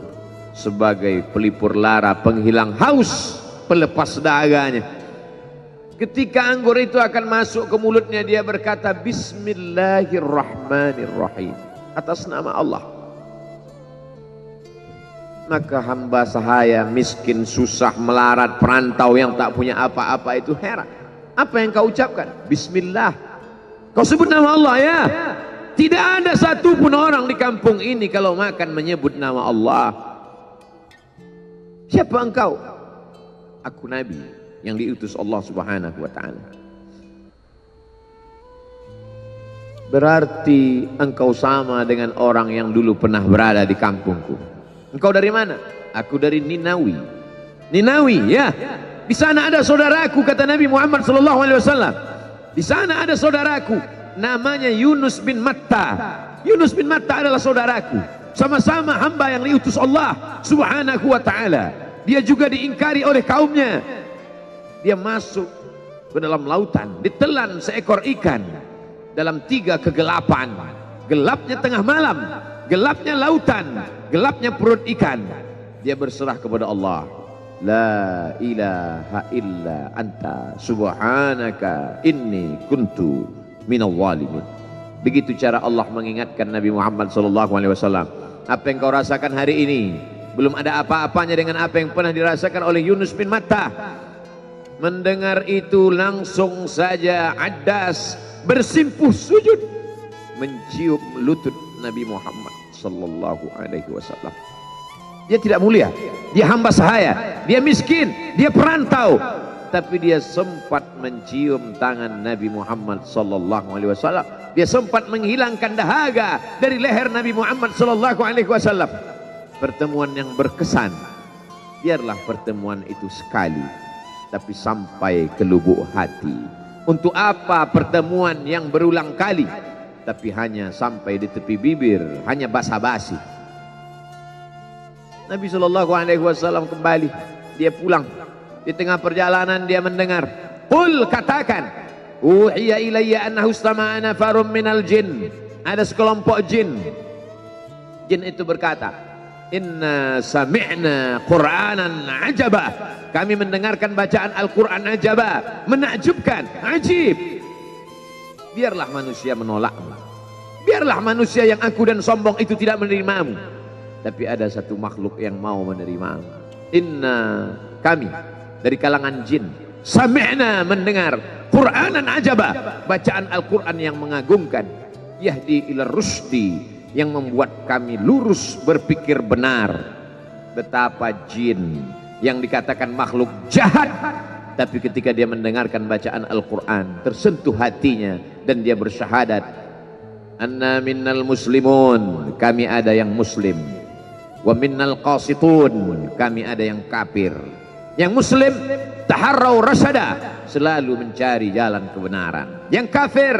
sebagai pelipur lara, penghilang haus, pelepas dahaganya. Ketika anggur itu akan masuk ke mulutnya, dia berkata Bismillahirrahmanirrahim, atas nama Allah. Maka hamba sahaya miskin, susah, melarat, perantau yang tak punya apa-apa itu heran. Apa yang kau ucapkan? Bismillah. Kau sebut nama Allah ya. Tidak ada satupun orang di kampung ini kalau makan menyebut nama Allah. Siapa engkau? Aku Nabi yang diutus Allah Subhanahu wa ta'ala. Berarti engkau sama dengan orang yang dulu pernah berada di kampungku. Engkau dari mana? Aku dari Ninawi. Ninawi ya. Di sana ada saudaraku, kata Nabi Muhammad sallallahu alaihi wasallam. Di sana ada saudaraku namanya Yunus bin Matta. Yunus bin Matta adalah saudaraku. Sama-sama hamba yang diutus Allah Subhanahu wa ta'ala. Dia juga diingkari oleh kaumnya. Dia masuk ke dalam lautan, ditelan seekor ikan dalam 3 kegelapan. Gelapnya tengah malam, gelapnya lautan, gelapnya perut ikan. Dia berserah kepada Allah. La ilaha illa anta subhanaka inni kuntu minal zalimin. Begitu cara Allah mengingatkan Nabi Muhammad SAW. Apa yang kau rasakan hari ini belum ada apa-apanya dengan apa yang pernah dirasakan oleh Yunus bin Matta. Mendengar itu langsung saja Addas bersimpuh sujud mencium lutut Nabi Muhammad sallallahu alaihi wasallam. Dia tidak mulia, dia hamba sahaya, dia miskin, dia perantau, tapi dia sempat mencium tangan Nabi Muhammad sallallahu alaihi wasallam. Dia sempat menghilangkan dahaga dari leher Nabi Muhammad sallallahu alaihi wasallam. Pertemuan yang berkesan. Biarlah pertemuan itu sekali, tapi sampai ke lubuk hati. Untuk apa pertemuan yang berulang kali tapi hanya sampai di tepi bibir, hanya basa-basi? Nabi SAW kembali, dia pulang. Di tengah perjalanan dia mendengar, qul, katakan, uhiya ilayya annahu istama'a nafarun minal jin. Ada sekelompok jin. Jin itu berkata, inna sami'na qur'anan ajaba. Kami mendengarkan bacaan Al-Quran ajaba, menakjubkan, ajib. Biarlah manusia menolakmu, biarlah manusia yang aku dan sombong itu tidak menerimamu, tapi ada satu makhluk yang mau menerimamu. Inna, kami dari kalangan jin, sami'na, mendengar, Qur'anan ajaba, bacaan Al-Quran yang mengagumkan, yahdi ila rusdi, yang membuat kami lurus berpikir benar. betapa jin yang dikatakan makhluk jahat, tapi ketika dia mendengarkan bacaan Al-Quran tersentuh hatinya dan dia bersyahadat, anna minnal muslimun, kami ada yang muslim, wa minnal qasitun, kami ada yang kafir. Yang muslim taharrau rasyada, selalu mencari jalan kebenaran. Yang kafir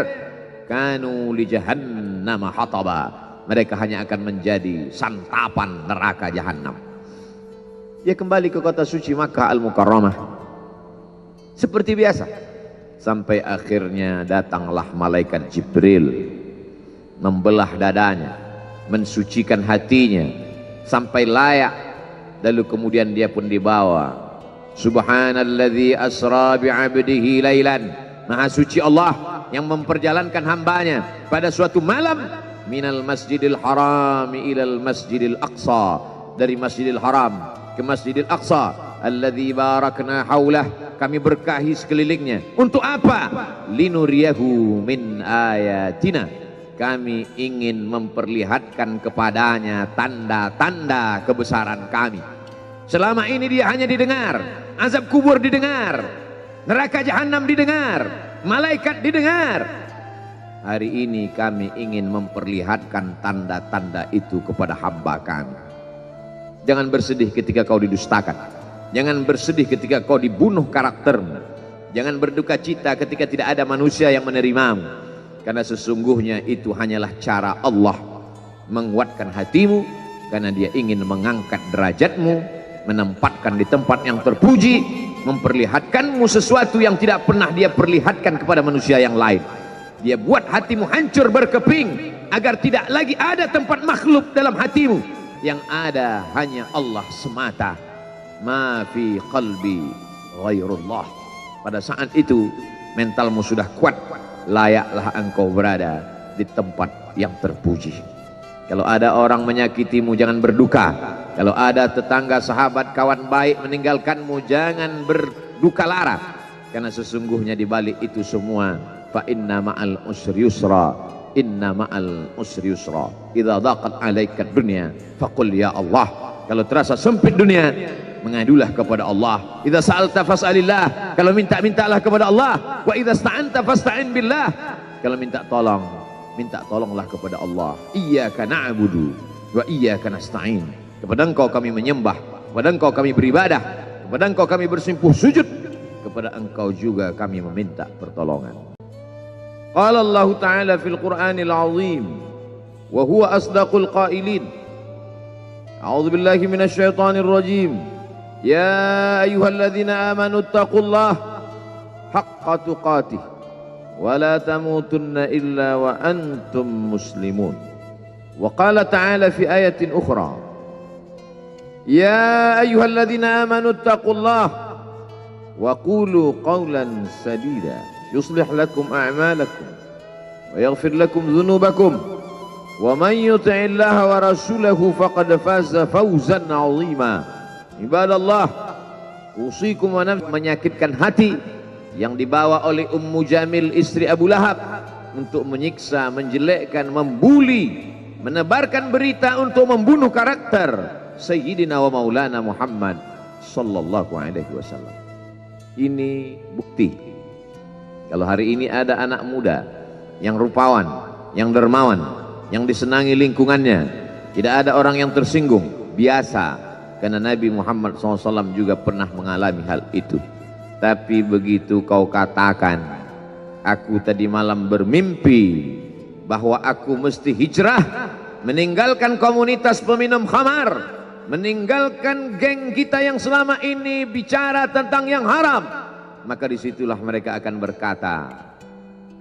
kanu li jahannam hataba, mereka hanya akan menjadi santapan neraka jahanam. Dia kembali ke kota suci Makkah Al-Mukarramah seperti biasa, sampai akhirnya datanglah malaikat Jibril membelah dadanya, mensucikan hatinya sampai layak, lalu kemudian dia pun dibawa. Subhanalladzi asra bi'abdihi lailan, maha suci Allah yang memperjalankan hambanya pada suatu malam, minal masjidil haram ilal masjidil aqsa, dari masjidil haram ke masjidil aqsa, alladzi barakna haulah, kami berkahi sekelilingnya. Untuk apa? Linuriyahu min ayatina, kami ingin memperlihatkan kepadanya tanda-tanda kebesaran kami. Selama ini dia hanya didengar, azab kubur didengar, neraka jahanam didengar, malaikat didengar. Hari ini kami ingin memperlihatkan tanda-tanda itu kepada hamba kami. Jangan bersedih ketika kau didustakan, jangan bersedih ketika kau dibunuh karaktermu, jangan berduka cita ketika tidak ada manusia yang menerimamu, karena sesungguhnya itu hanyalah cara Allah menguatkan hatimu, karena dia ingin mengangkat derajatmu, menempatkan di tempat yang terpuji, memperlihatkanmu sesuatu yang tidak pernah dia perlihatkan kepada manusia yang lain. Dia buat hatimu hancur berkeping agar tidak lagi ada tempat makhluk dalam hatimu, yang ada hanya Allah semata. Ma fi qalbi ghairullah. Pada saat itu mentalmu sudah kuat, layaklah engkau berada di tempat yang terpuji. Kalau ada orang menyakitimu, jangan berduka. Kalau ada tetangga, sahabat, kawan baik meninggalkanmu, jangan berduka lara, karena sesungguhnya di balik itu semua, fa inna ma'al usri yusra, inna ma'al usri yusra, idza daqat 'alaika dunya faqul ya Allah. Kalau terasa sempit dunia, mengadulah kepada Allah. Idza sa'alta fas'alillah, kalau minta-mintalah kepada Allah. Wa idza sta'anta fasta'in billah, kalau minta tolong, minta tolonglah kepada Allah. Iyyaka na'budu wa iyyaka nasta'in, kepada engkau kami menyembah, kepada engkau kami beribadah, kepada engkau kami bersimpuh sujud, kepada engkau juga kami meminta pertolongan. Qala Allah Ta'ala fil Qur'anil Azim wa huwa asdaqul qailin. A'udzu billahi minasy syaithanir rajim. Ya ayyuhalladzina amanu taqullaha haqqa tuqatih wa la tamutunna illa wa antum muslimun. Wa qala ta'ala fi ayatin ukhra, ya ayyuhalladzina amanu taqullaha wa qulu qawlan sadida yuslih lakum a'malakum wa yaghfir lakum dhunubakum wa man yuti'illaha wa rasulahu faqad faza fawzan 'azima. Ibadallah, usikum wa nafsi, menyakitkan hati yang dibawa oleh Ummu Jamil istri Abu Lahab untuk menyiksa, menjelekkan, membuli, menebarkan berita untuk membunuh karakter Sayyidina wa Maulana Muhammad sallallahu alaihi wasallam. Ini bukti kalau hari ini ada anak muda yang rupawan, yang dermawan, yang disenangi lingkungannya, tidak ada orang yang tersinggung, biasa, karena Nabi Muhammad SAW juga pernah mengalami hal itu. Tapi begitu kau katakan, aku tadi malam bermimpi bahwa aku mesti hijrah, meninggalkan komunitas peminum khamar, meninggalkan geng kita yang selama ini bicara tentang yang haram, maka disitulah mereka akan berkata,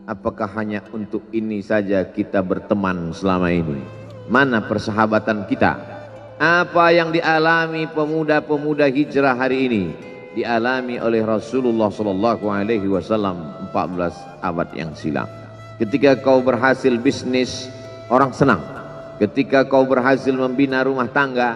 apakah hanya untuk ini saja kita berteman selama ini? Mana persahabatan kita? Apa yang dialami pemuda-pemuda hijrah hari ini dialami oleh Rasulullah sallallahu alaihi wasallam 14 abad yang silam. Ketika kau berhasil bisnis, orang senang. Ketika kau berhasil membina rumah tangga,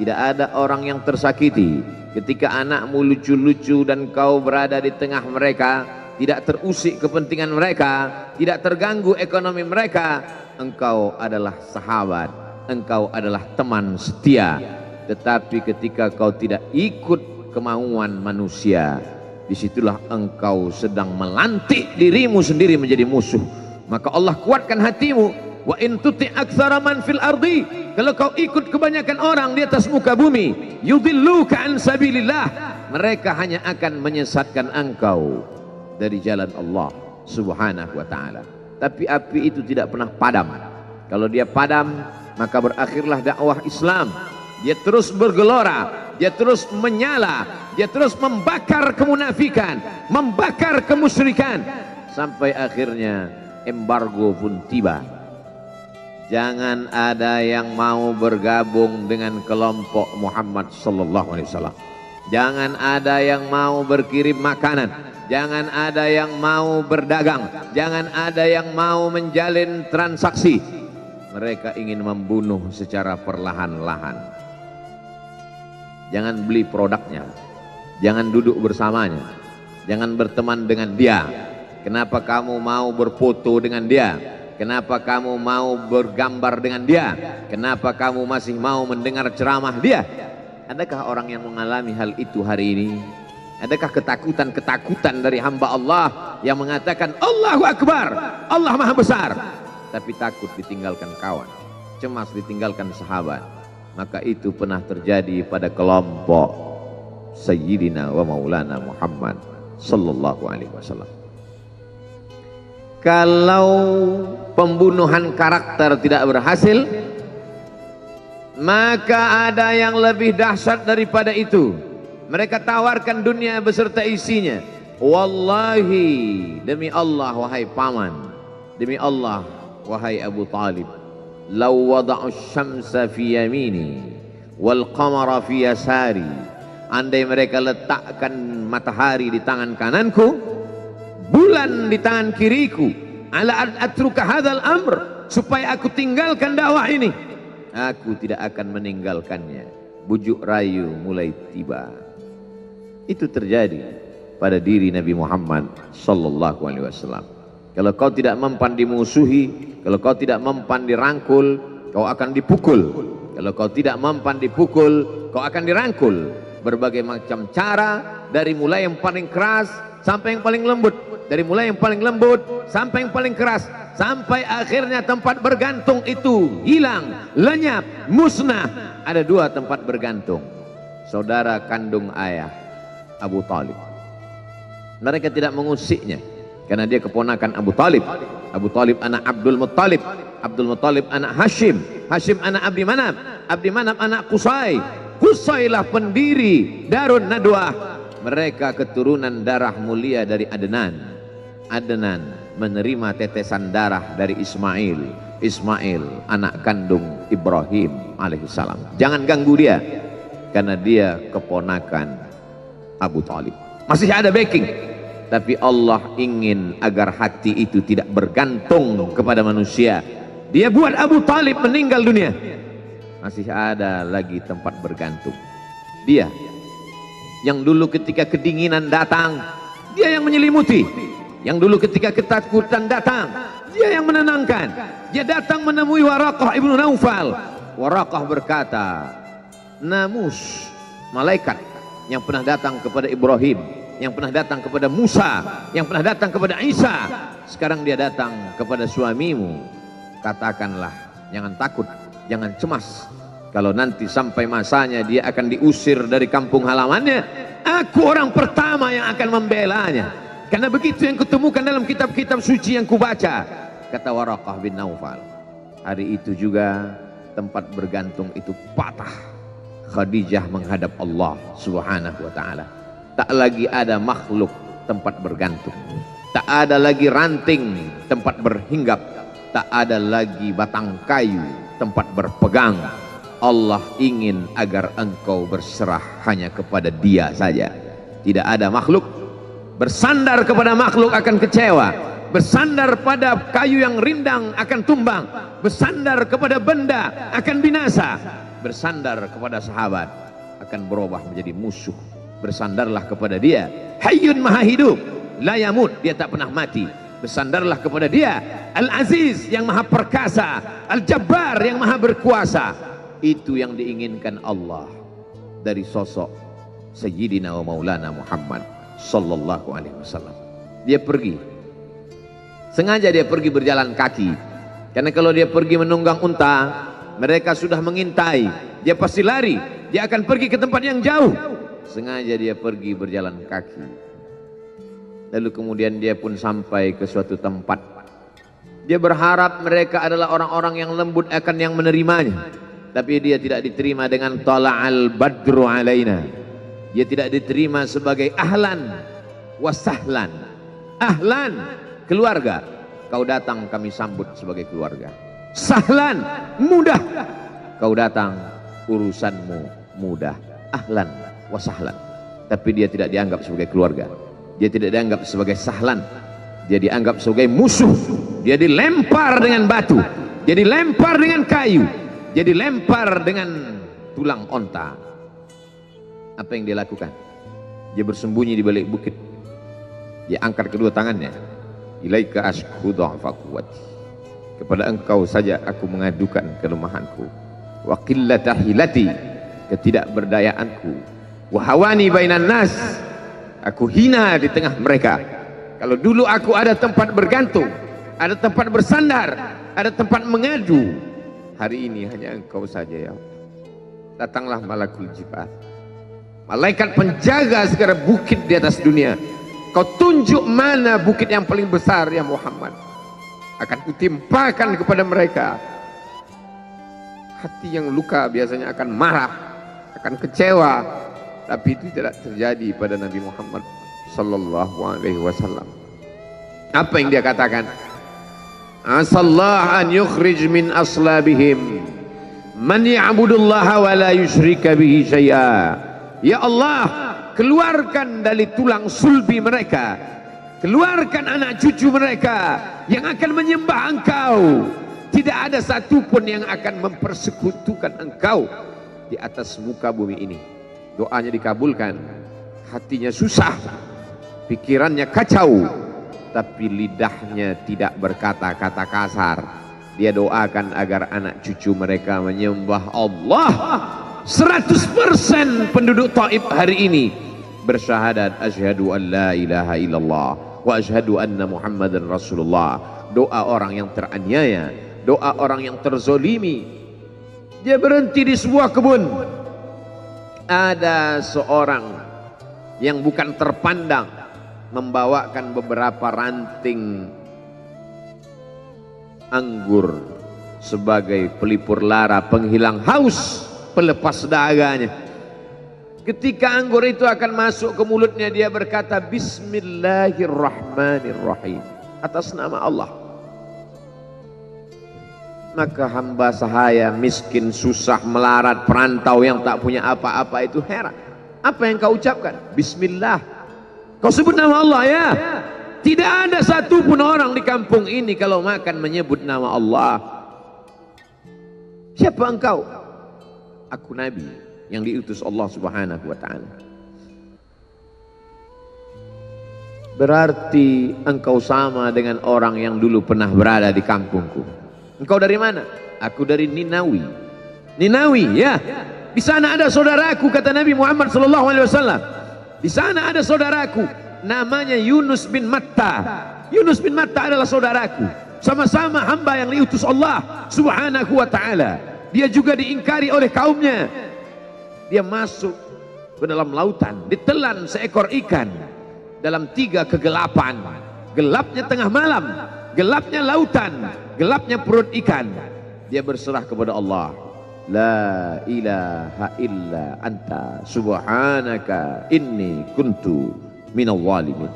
tidak ada orang yang tersakiti. Ketika anakmu lucu-lucu dan kau berada di tengah mereka, tidak terusik kepentingan mereka, tidak terganggu ekonomi mereka, engkau adalah sahabat, engkau adalah teman setia. Tetapi ketika kau tidak ikut kemauan manusia, disitulah engkau sedang melantik dirimu sendiri menjadi musuh. Maka Allah kuatkan hatimu. Wa in tuti aktsara man fil ardi, kalau kau ikut kebanyakan orang di atas muka bumi, yudilluka an sabilillah, mereka hanya akan menyesatkan engkau dari jalan Allah Subhanahu wa taala. Tapi api itu tidak pernah padam. Kalau dia padam, maka berakhirlah dakwah Islam. Dia terus bergelora, dia terus menyala, dia terus membakar kemunafikan, membakar kemusyrikan, sampai akhirnya embargo pun tiba. Jangan ada yang mau bergabung dengan kelompok Muhammad sallallahu alaihi wasallam. Jangan ada yang mau berkirim makanan, jangan ada yang mau berdagang, jangan ada yang mau menjalin transaksi. Mereka ingin membunuh secara perlahan-lahan. Jangan beli produknya, jangan duduk bersamanya, jangan berteman dengan dia. Kenapa kamu mau berfoto dengan dia? Kenapa kamu mau bergambar dengan dia? Kenapa kamu masih mau mendengar ceramah dia? Adakah orang yang mengalami hal itu hari ini? Adakah ketakutan-ketakutan dari hamba Allah yang mengatakan Allahu Akbar, Allah Maha Besar, tapi takut ditinggalkan kawan, cemas ditinggalkan sahabat? Maka itu pernah terjadi pada kelompok Sayyidina wa Maulana Muhammad sallallahu alaihi wasallam. Kalau pembunuhan karakter tidak berhasil, maka ada yang lebih dahsyat daripada itu. Mereka tawarkan dunia beserta isinya. Wallahi, demi Allah wahai paman, demi Allah wahai Abu Talib, law wada'u syamsa fi yamini wal qamara fi yasari, andai mereka letakkan matahari di tangan kananku, bulan di tangan kiriku, ala atruka hadzal amr, supaya aku tinggalkan dakwah ini, aku tidak akan meninggalkannya. Bujuk rayu mulai tiba. Itu terjadi pada diri Nabi Muhammad sallallahu alaihi wasallam. Kalau kau tidak mempan dimusuhi, kalau kau tidak mempan dirangkul, kau akan dipukul. Kalau kau tidak mempan dipukul, kau akan dirangkul. Berbagai macam cara, dari mulai yang paling keras sampai yang paling lembut, dari mulai yang paling lembut sampai yang paling keras, sampai akhirnya tempat bergantung itu hilang, lenyap, musnah. Ada dua tempat bergantung, saudara kandung ayah Abu Talib. Mereka tidak mengusiknya karena dia keponakan Abu Talib. Abu Talib anak Abdul Muttalib, Abdul Muttalib anak Hashim, Hashim anak Abdi Manaf, Abdi Manaf anak Qusay, Qusaylah pendiri Darun Nadwah. Mereka keturunan darah mulia dari Adnan. Adnan menerima tetesan darah dari Ismail. Ismail anak kandung Ibrahim alaihissalam. Jangan ganggu dia karena dia keponakan Abu Talib. Masih ada backing, tapi Allah ingin agar hati itu tidak bergantung kepada manusia. Dia buat Abu Talib meninggal dunia, masih ada lagi tempat bergantung. Dia yang dulu ketika kedinginan datang, dia yang menyelimuti. Yang dulu ketika ketakutan datang, dia yang menenangkan. Dia datang menemui Waraqah ibnu Naufal. Waraqah berkata, Namus, malaikat yang pernah datang kepada Ibrahim, yang pernah datang kepada Musa, yang pernah datang kepada Isa, sekarang dia datang kepada suamimu. Katakanlah, jangan takut, jangan cemas. Kalau nanti sampai masanya dia akan diusir dari kampung halamannya, aku orang pertama yang akan membelanya. Karena begitu yang kutemukan dalam kitab-kitab suci yang kubaca, kata Waraqah bin Naufal. Hari itu juga tempat bergantung itu patah. Khadijah menghadap Allah subhanahu wa ta'ala. Tak lagi ada makhluk tempat bergantung, tak ada lagi ranting tempat berhinggap, tak ada lagi batang kayu tempat berpegang. Allah ingin agar engkau berserah hanya kepada Dia saja. Tidak ada makhluk. Bersandar kepada makhluk akan kecewa, bersandar pada kayu yang rindang akan tumbang, bersandar kepada benda akan binasa, bersandar kepada sahabat akan berubah menjadi musuh. Bersandarlah kepada Dia, Hayyun Maha Hidup, la yamut, Dia tak pernah mati. Bersandarlah kepada Dia, Al-Aziz yang Maha Perkasa, Al-Jabbar yang Maha Berkuasa. Itu yang diinginkan Allah dari sosok Sayyidina wa Maulana Muhammad sallallahu alaihi wasallam. Dia pergi, sengaja dia pergi berjalan kaki, karena kalau dia pergi menunggang unta, mereka sudah mengintai, dia pasti lari, dia akan pergi ke tempat yang jauh. Sengaja dia pergi berjalan kaki. Lalu kemudian dia pun sampai ke suatu tempat. Dia berharap mereka adalah orang-orang yang lembut akan yang menerimanya, tapi dia tidak diterima dengan tala'al badru alaina. Dia tidak diterima sebagai ahlan wasahlan. Ahlan, keluarga, kau datang kami sambut sebagai keluarga. Sahlan, mudah, kau datang urusanmu mudah. Ahlan wasahlan. Tapi dia tidak dianggap sebagai keluarga, dia tidak dianggap sebagai sahlan, dia dianggap sebagai musuh. Dia dilempar dengan batu, dia dilempar dengan kayu, dia dilempar dengan tulang onta. Apa yang dia lakukan? Dia bersembunyi di balik bukit. Dia angkat kedua tangannya. Ilaika ashku dha'fa quwwati. Kepada engkau saja aku mengadukan kelemahanku. Wa qillata hilati, ketidakberdayaanku. Wa hawani bainan nas, aku hina di tengah mereka. Kalau dulu aku ada tempat bergantung, ada tempat bersandar, ada tempat mengadu, hari ini hanya engkau saja ya Allah. Datanglah malakul jibal, malaikat penjaga segala bukit di atas dunia. Kau tunjuk mana bukit yang paling besar ya Muhammad, akan kutimpakan kepada mereka. Hati yang luka biasanya akan marah, akan kecewa, tapi itu tidak terjadi pada Nabi Muhammad sallallahu alaihi wasallam. Apa yang dia katakan? Asallah an yukhrij min aslabihim man ya'budullaha wa la yusyrika bihi syai'a. Ya Allah, keluarkan dari tulang sulbi mereka, keluarkan anak cucu mereka yang akan menyembah engkau. Tidak ada satupun yang akan mempersekutukan engkau di atas muka bumi ini. Doanya dikabulkan, hatinya susah, pikirannya kacau, tapi lidahnya tidak berkata-kata kasar. Dia doakan agar anak cucu mereka menyembah Allah. 100% penduduk Taif hari ini bersyahadat asyhadu an la ilaha illallah wa asyhadu anna Muhammadan Rasulullah. Doa orang yang teraniaya, doa orang yang terzolimi. Dia berhenti di sebuah kebun. Ada seorang yang bukan terpandang membawakan beberapa ranting anggur sebagai pelipur lara, penghilang haus, pelepas dahaganya. Ketika anggur itu akan masuk ke mulutnya, dia berkata Bismillahirrahmanirrahim, atas nama Allah. Maka hamba sahaya miskin, susah, melarat, perantau yang tak punya apa-apa itu heran. Apa yang kau ucapkan? Bismillah. Kau sebut nama Allah ya. Tidak ada satupun orang di kampung ini kalau makan menyebut nama Allah. Siapa engkau? Aku Nabi yang diutus Allah Subhanahu wa ta'ala. Berarti engkau sama dengan orang yang dulu pernah berada di kampungku. Engkau dari mana? Aku dari Ninawi. Ninawi ya. Di sana ada saudaraku, kata Nabi Muhammad sallallahu alaihi wasallam. Di sana ada saudaraku namanya Yunus bin Matta. Yunus bin Matta adalah saudaraku. Sama-sama hamba yang diutus Allah Subhanahu wa ta'ala. Dia juga diingkari oleh kaumnya. Dia masuk ke dalam lautan, ditelan seekor ikan dalam 3 kegelapan. Gelapnya tengah malam, gelapnya lautan, gelapnya perut ikan. Dia berserah kepada Allah. La ilaha illa anta subhanaka inni kuntu minal zalimin.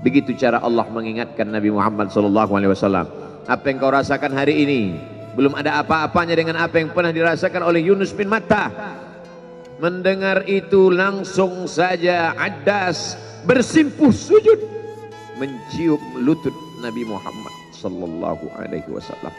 Begitu cara Allah mengingatkan Nabi Muhammad SAW. Apa yang kau rasakan hari ini belum ada apa-apanya dengan apa yang pernah dirasakan oleh Yunus bin Matta. Mendengar itu langsung saja Addas bersimpuh sujud mencium lutut Nabi Muhammad sallallahu alaihi wasallam.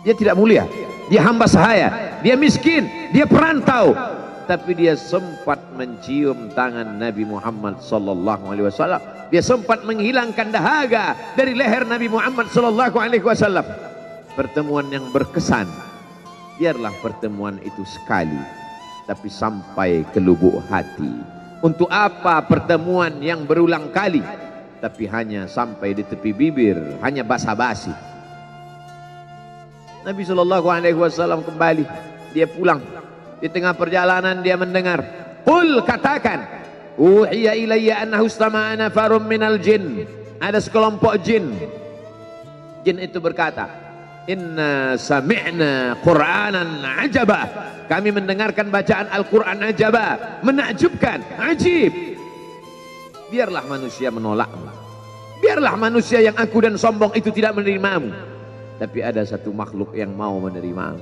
Dia tidak mulia, dia hamba sahaya, dia miskin, dia perantau, tapi dia sempat mencium tangan Nabi Muhammad sallallahu alaihi wasallam. Dia sempat menghilangkan dahaga dari leher Nabi Muhammad sallallahu alaihi wasallam. Pertemuan yang berkesan, biarlah pertemuan itu sekali, tapi sampai ke lubuk hati. Untuk apa pertemuan yang berulang kali, tapi hanya sampai di tepi bibir, hanya basa-basi. Nabi SAW kembali, dia pulang. Di tengah perjalanan dia mendengar, qul, katakan, uhiya ilayya annahu istama'a nafarum minal jin. Ada sekelompok jin. Jin itu berkata, inna sami'na qur'anan ajaba. Kami mendengarkan bacaan Al-Quran ajaba, menakjubkan, ajib. Biarlah manusia menolakmu, biarlah manusia yang aku dan sombong itu tidak menerimamu, tapi ada satu makhluk yang mau menerimamu.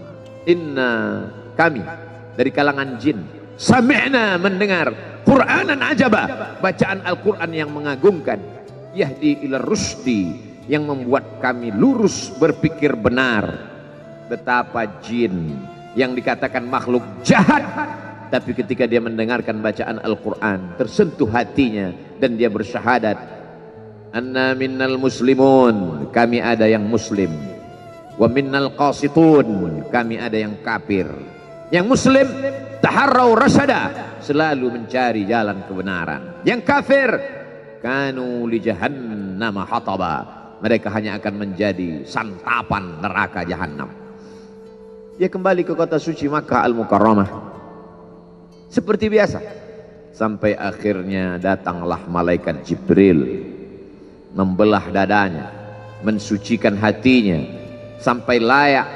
Inna, kami dari kalangan jin, sami'na, mendengar, Qur'anan ajaba, bacaan Al-Quran yang mengagumkan, yahdi ila rusdi, yang membuat kami lurus berpikir benar. Betapa jin yang dikatakan makhluk jahat, tapi ketika dia mendengarkan bacaan Al-Quran tersentuh hatinya dan dia bersyahadat, anna minnal muslimun, kami ada yang muslim, wa minnal qasitun, kami ada yang kafir. Yang muslim taharrau rasyada, selalu mencari jalan kebenaran. Yang kafir kanu li jahannam hataba, mereka hanya akan menjadi santapan neraka jahanam. Dia kembali ke kota suci Makkah Al-Mukarramah seperti biasa, sampai akhirnya datanglah malaikat Jibril membelah dadanya, mensucikan hatinya sampai layak,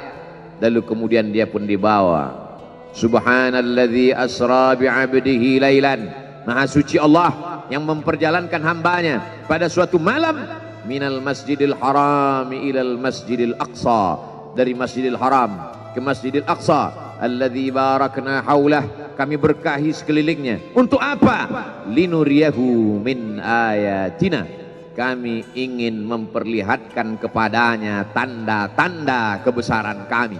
lalu kemudian dia pun dibawa. Subhanalladzi asra bi'abdihi lailan, maha suci Allah yang memperjalankan hambanya pada suatu malam, minal masjidil haram ilal masjidil aqsa, dari masjidil haram ke Masjidil Aqsa, alladzi barakna haulah, kami berkahi sekelilingnya. Untuk apa? Linuriyahu min ayatina, kami ingin memperlihatkan kepadanya tanda-tanda kebesaran kami.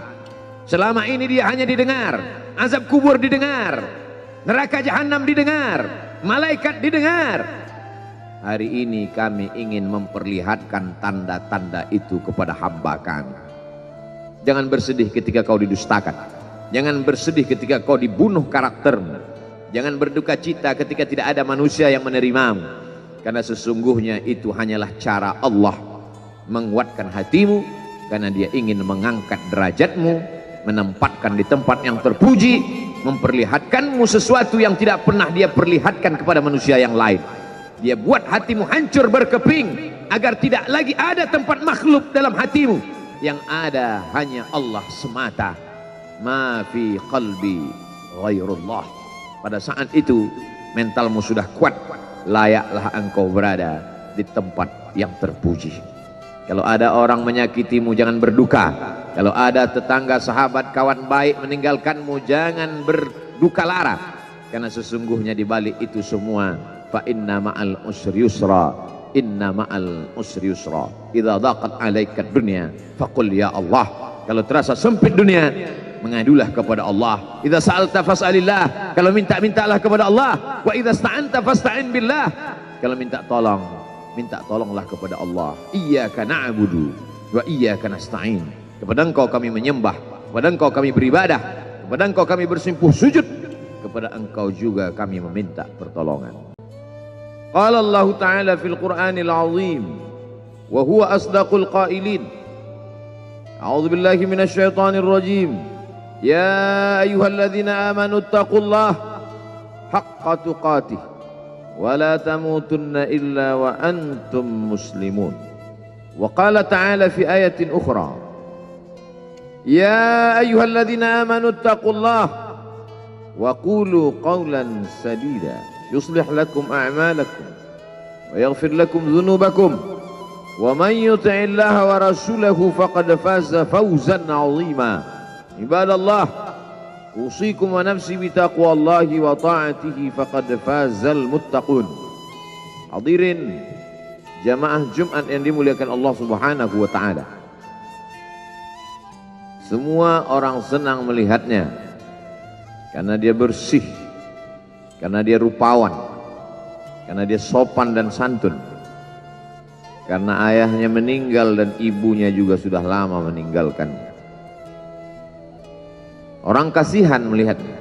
Selama ini dia hanya didengar, azab kubur didengar, neraka jahanam didengar, malaikat didengar. Hari ini kami ingin memperlihatkan tanda-tanda itu kepada hamba kami. Jangan bersedih ketika kau didustakan, jangan bersedih ketika kau dibunuh karaktermu, jangan berduka cita ketika tidak ada manusia yang menerimamu, karena sesungguhnya itu hanyalah cara Allah menguatkan hatimu, karena dia ingin mengangkat derajatmu, menempatkan di tempat yang terpuji, memperlihatkanmu sesuatu yang tidak pernah dia perlihatkan kepada manusia yang lain. Dia buat hatimu hancur berkeping agar tidak lagi ada tempat makhluk dalam hatimu, yang ada hanya Allah semata. Ma fi qalbi ghairullah. Pada saat itu mentalmu sudah kuat, layaklah engkau berada di tempat yang terpuji. Kalau ada orang menyakitimu, jangan berduka. Kalau ada tetangga, sahabat, kawan baik meninggalkanmu, jangan berduka lara, karena sesungguhnya di balik itu semua, fa inna ma'al usri yusra, inna ma'al usri yusra, idza dhaqat 'alaika dunya faqul ya Allah. Kalau terasa sempit dunia, mengadulah kepada Allah. Idza sa'alta fas'alillah, kalau minta-mintalah kepada Allah. Wa idza sta'anta fasta'in billah, kalau minta tolong, minta tolonglah kepada Allah. Iyyaka na'budu wa iyyaka nasta'in, kepada engkau kami menyembah, kepada engkau kami beribadah, kepada engkau kami bersimpuh sujud, kepada engkau juga kami meminta pertolongan. Qala Allah Ta'ala fil Qur'anil Azim wa huwa asdaqul qailin. A'udzu billahi minasy syaithanir rajim. Ya ayyuhalladzina amanu taqullaha haqqa tuqatih wa la tamutunna illa wa antum muslimun. Wa qala ta'ala fi ayatin ukhra, ya ayyuhalladzina amanu taqullaha wa qulu qawlan sadida yuslih lakum a'malakum wa yaghfir lakum dhunubakum wa man yuti'illaha wa rasulahu faqad faza fawzan 'azima. Ibadallah, usikum wa nafsi bi taqwallahi wa ta'atihi faqad fazal muttaqun. Hadirin jamaah Jumat yang dimuliakan Allah Subhanahu wa taala, semua orang senang melihatnya karena dia bersih, karena dia rupawan, karena dia sopan dan santun, karena ayahnya meninggal dan ibunya juga sudah lama meninggalkan. Orang kasihan melihatnya.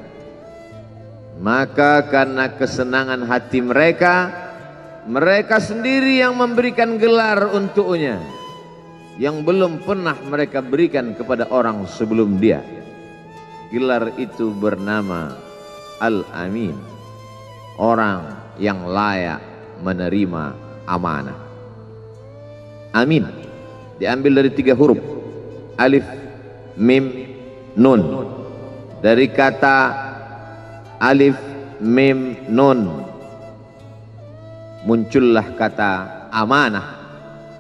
Maka karena kesenangan hati mereka, mereka sendiri yang memberikan gelar untuknya yang belum pernah mereka berikan kepada orang sebelum dia. Gelar itu bernama Al-Amin, orang yang layak menerima amanah. Amin diambil dari 3 huruf, alif, mim, nun. Dari kata alif, mim, nun muncullah kata amanah.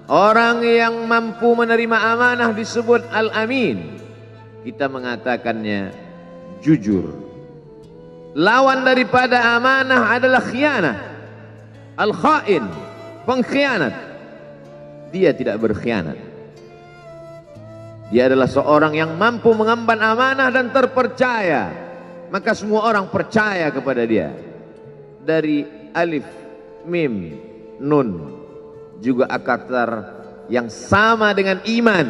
Orang yang mampu menerima amanah disebut Al-Amin. Kita mengatakannya jujur. Lawan daripada amanah adalah khianah. Al-khain, pengkhianat. Dia tidak berkhianat. Dia adalah seorang yang mampu mengemban amanah dan terpercaya. Maka semua orang percaya kepada dia. Dari alif, mim, nun juga akar yang sama dengan iman.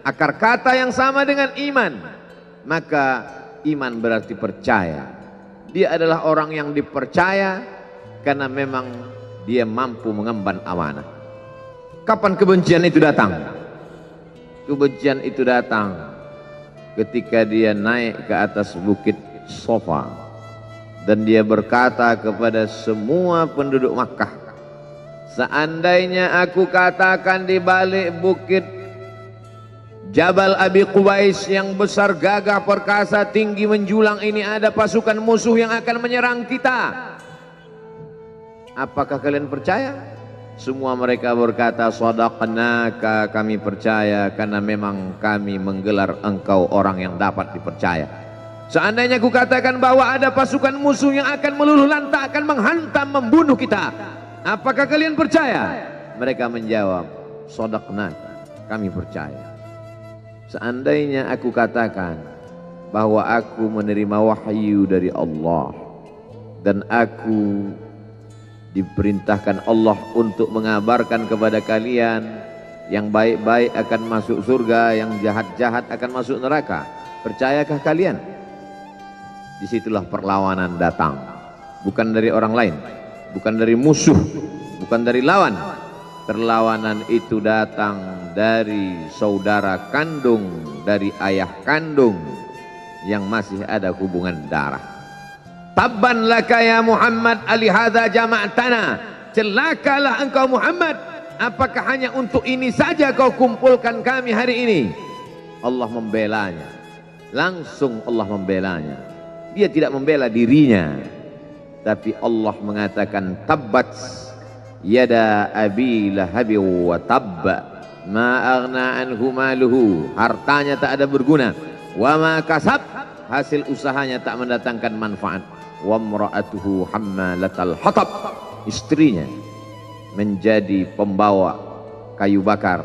Akar kata yang sama dengan iman. Maka iman berarti percaya. Dia adalah orang yang dipercaya karena memang dia mampu mengemban amanah. Kapan kebencian itu datang? Kebencian itu datang ketika dia naik ke atas bukit Sofa dan dia berkata kepada semua penduduk Makkah, seandainya aku katakan di balik bukit Jabal Abi Qubais yang besar, gagah, perkasa, tinggi, menjulang ini ada pasukan musuh yang akan menyerang kita, apakah kalian percaya? Semua mereka berkata, shadaqnaka, kami percaya karena memang kami menggelar engkau orang yang dapat dipercaya. Seandainya aku katakan bahwa ada pasukan musuh yang akan meluluh lantakkan, menghantam, membunuh kita, apakah kalian percaya? Mereka menjawab, shadaqnaka, kami percaya. Seandainya aku katakan bahwa aku menerima wahyu dari Allah dan aku diperintahkan Allah untuk mengabarkan kepada kalian yang baik-baik akan masuk surga, yang jahat-jahat akan masuk neraka, percayakah kalian? Disitulah perlawanan datang, bukan dari orang lain, bukan dari musuh, bukan dari lawan. Perlawanan itu datang dari saudara kandung, dari ayah kandung yang masih ada hubungan darah. Tabban laka ya Muhammad alihadza jama'tana, celakalah engkau Muhammad, apakah hanya untuk ini saja kau kumpulkan kami hari ini? Allah membelanya, langsung Allah membelanya. Dia tidak membela dirinya, tapi Allah mengatakan tabbat yada abi lahabi wa tabba ma aghna anhu maluhu, hartanya tak ada berguna, wa ma kasab, hasil usahanya tak mendatangkan manfaat, wa imra'atuhu hammalatal hatab, istrinya menjadi pembawa kayu bakar,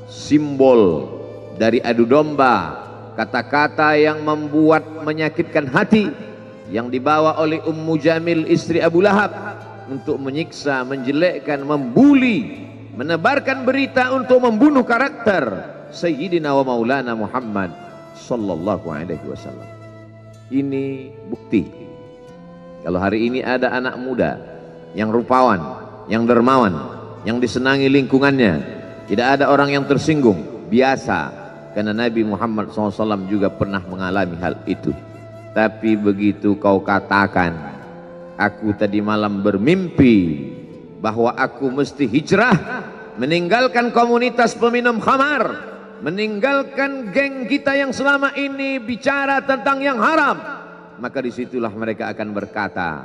simbol dari adu domba, kata-kata yang membuat menyakitkan hati yang dibawa oleh Ummu Jamil istri Abu Lahab untuk menyiksa, menjelekkan, membuli, menebarkan berita untuk membunuh karakter Sayyidina wa Maulana Muhammad sallallahu alaihi wasallam. Ini bukti kalau hari ini ada anak muda yang rupawan, yang dermawan, yang disenangi lingkungannya, tidak ada orang yang tersinggung, biasa, karena Nabi Muhammad SAW juga pernah mengalami hal itu. Tapi begitu kau katakan, aku tadi malam bermimpi bahwa aku mesti hijrah, meninggalkan komunitas peminum khamar, meninggalkan geng kita yang selama ini bicara tentang yang haram, maka disitulah mereka akan berkata,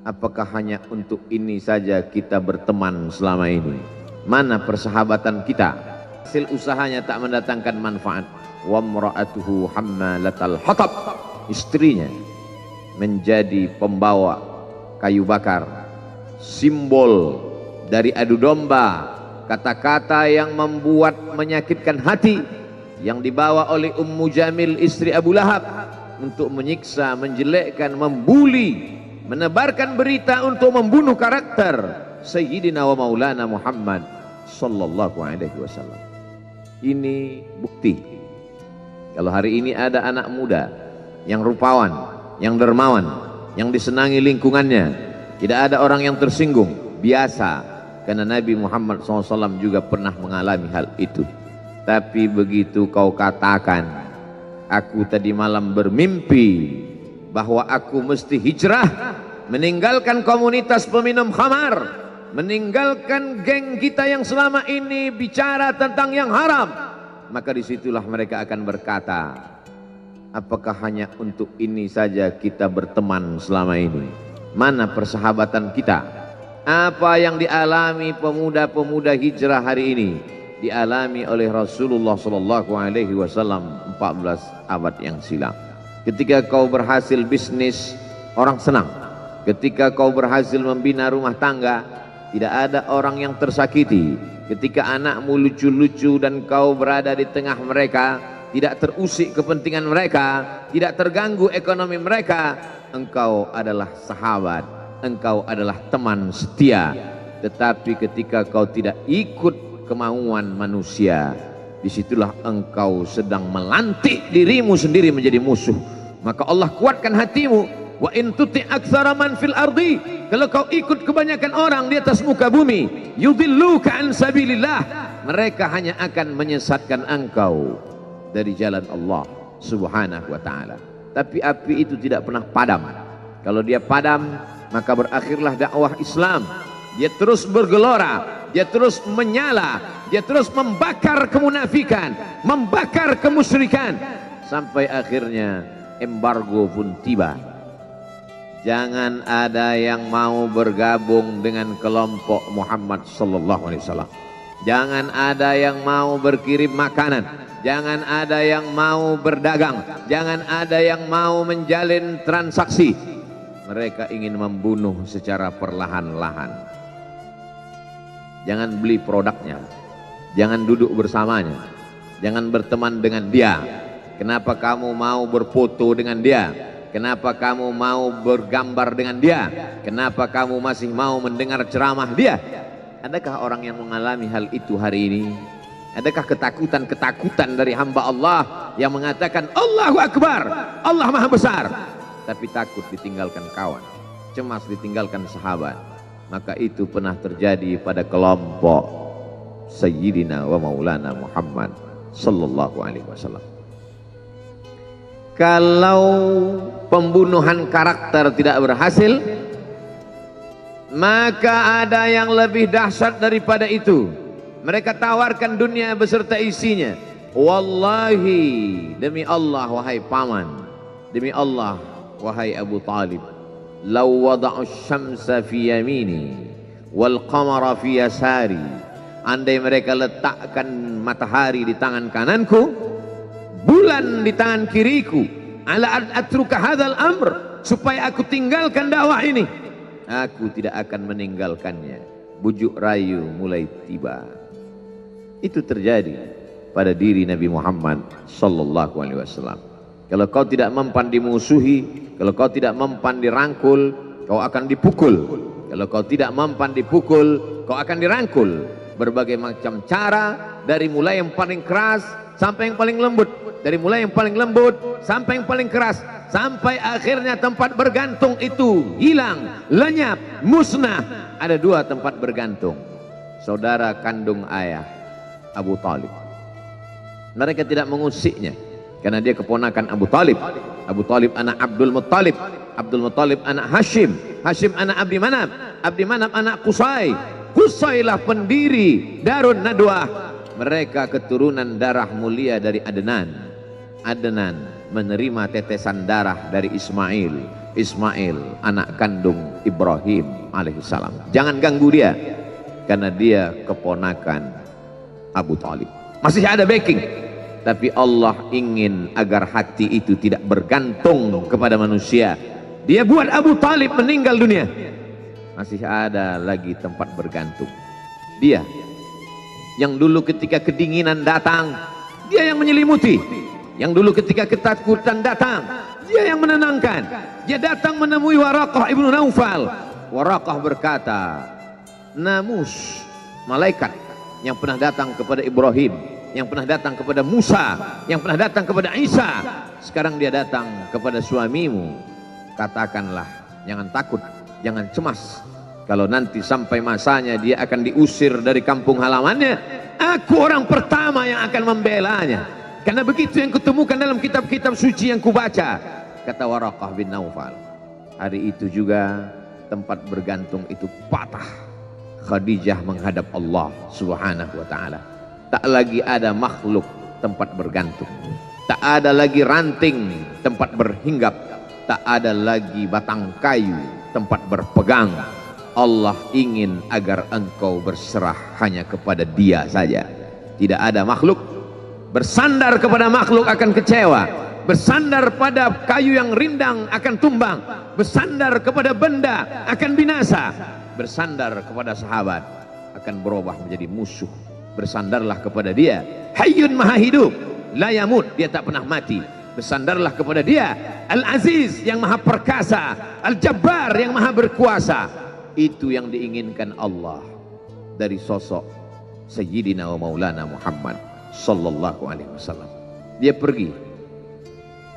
apakah hanya untuk ini saja kita berteman selama ini? Mana persahabatan kita? Hasil usahanya tak mendatangkan manfaat. Wa imra'atuhu hammalatal hatab, istrinya menjadi pembawa kayu bakar, simbol dari adu domba, kata-kata yang membuat menyakitkan hati yang dibawa oleh Ummu Jamil istri Abu Lahab untuk menyiksa, menjelekkan, membuli, menebarkan berita untuk membunuh karakter Sayyidina wa Maulana Muhammad sallallahu alaihi wasallam. Ini bukti Kalau hari ini ada anak muda yang rupawan, yang dermawan, yang disenangi lingkungannya, tidak ada orang yang tersinggung, biasa, karena Nabi Muhammad SAW juga pernah mengalami hal itu. Tapi begitu kau katakan, aku tadi malam bermimpi bahwa aku mesti hijrah, meninggalkan komunitas peminum khamar, meninggalkan geng kita yang selama ini bicara tentang yang haram, maka disitulah mereka akan berkata, apakah hanya untuk ini saja kita berteman selama ini? Mana persahabatan kita? Apa yang dialami pemuda-pemuda hijrah hari ini dialami oleh Rasulullah SAW 14 abad yang silam. Ketika kau berhasil bisnis, orang senang. Ketika kau berhasil membina rumah tangga, tidak ada orang yang tersakiti. Ketika anakmu lucu-lucu dan kau berada di tengah mereka, tidak terusik kepentingan mereka, tidak terganggu ekonomi mereka, engkau adalah sahabat, engkau adalah teman setia. Tetapi ketika kau tidak ikut kemauan manusia, disitulah engkau sedang melantik dirimu sendiri menjadi musuh. Maka Allah kuatkan hatimu. Wa in tuti aktsara man fil ardi, kalau kau ikut kebanyakan orang di atas muka bumi, yudilluka an sabilillah, mereka hanya akan menyesatkan engkau dari jalan Allah Subhanahu wa taala. Tapi api itu tidak pernah padam. Kalau dia padam, maka berakhirlah dakwah Islam. Dia terus bergelora, dia terus menyala, dia terus membakar kemunafikan, membakar kemusyrikan, sampai akhirnya embargo pun tiba. Jangan ada yang mau bergabung dengan kelompok Muhammad sallallahu alaihi wasallam. Jangan ada yang mau berkirim makanan. Jangan ada yang mau berdagang. Jangan ada yang mau menjalin transaksi. Mereka ingin membunuh secara perlahan-lahan. Jangan beli produknya. Jangan duduk bersamanya. Jangan berteman dengan dia. Kenapa kamu mau berfoto dengan dia? Kenapa kamu mau bergambar dengan dia? Kenapa kamu masih mau mendengar ceramah dia? Adakah orang yang mengalami hal itu hari ini? Adakah ketakutan-ketakutan dari hamba Allah yang mengatakan Allahu Akbar, Allah Maha Besar, tapi takut ditinggalkan kawan, cemas ditinggalkan sahabat? Maka itu pernah terjadi pada kelompok Sayyidina wa Maulana Muhammad sallallahu alaihi wasallam. Kalau pembunuhan karakter tidak berhasil, maka ada yang lebih dahsyat daripada itu. Mereka tawarkan dunia beserta isinya. Wallahi, demi Allah wahai paman, demi Allah wahai Abu Talib, law wada'u syamsa fi yamini wal qamara fi yasari, andai mereka letakkan matahari di tangan kananku, bulan di tangan kiriku, ala an atruka hadzal amr, supaya aku tinggalkan dakwah ini, aku tidak akan meninggalkannya. Bujuk rayu mulai tiba. Itu terjadi pada diri Nabi Muhammad sallallahu alaihi wasallam. Kalau kau tidak mempan dimusuhi, kalau kau tidak mempan dirangkul, kau akan dipukul. Kalau kau tidak mempan dipukul, kau akan dirangkul. Berbagai macam cara, dari mulai yang paling keras sampai yang paling lembut, dari mulai yang paling lembut sampai yang paling keras, sampai akhirnya tempat bergantung itu hilang, lenyap, musnah. Ada dua tempat bergantung, saudara kandung ayah Abu Talib. Mereka tidak mengusiknya karena dia keponakan Abu Talib. Abu Talib anak Abdul Muttalib, Abdul Muttalib anak Hashim, Hashim anak Abdi Manaf, Abdi Manaf anak Qusay, Qusaylah pendiri Darun Nadwah. Mereka keturunan darah mulia dari Adnan. Adnan menerima tetesan darah dari Ismail. Ismail anak kandung Ibrahim alaihissalam. Jangan ganggu dia, karena dia keponakan Abu Talib. Masih ada backing, tapi Allah ingin agar hati itu tidak bergantung kepada manusia. Dia buat Abu Talib meninggal dunia, masih ada lagi tempat bergantung. Dia yang dulu ketika kedinginan datang, dia yang menyelimuti. Yang dulu ketika ketakutan datang, dia yang menenangkan. Dia datang menemui Waraqah ibnu Naufal. Waraqah berkata, Namus, malaikat yang pernah datang kepada Ibrahim, yang pernah datang kepada Musa, yang pernah datang kepada Isa, sekarang dia datang kepada suamimu. Katakanlah, jangan takut, jangan cemas. Kalau nanti sampai masanya dia akan diusir dari kampung halamannya, aku orang pertama yang akan membelanya. Karena begitu yang kutemukan dalam kitab-kitab suci yang kubaca. Kata Waraqah bin Naufal. Hari itu juga tempat bergantung itu patah. Khadijah menghadap Allah Subhanahu wa ta'ala. Tak lagi ada makhluk tempat bergantung, tak ada lagi ranting tempat berhinggap, tak ada lagi batang kayu tempat berpegang. Allah ingin agar engkau berserah hanya kepada Dia saja. Tidak ada makhluk. Bersandar kepada makhluk akan kecewa, bersandar pada kayu yang rindang akan tumbang, bersandar kepada benda akan binasa, bersandar kepada sahabat akan berubah menjadi musuh. Bersandarlah kepada Dia, Hayyun Maha Hidup, la yamut, Dia tak pernah mati. Bersandarlah kepada Dia, Al-Aziz yang Maha Perkasa, Al-Jabbar yang Maha Berkuasa. Itu yang diinginkan Allah dari sosok Sayyidina wa Maulana Muhammad sallallahu alaihi wasallam. Dia pergi,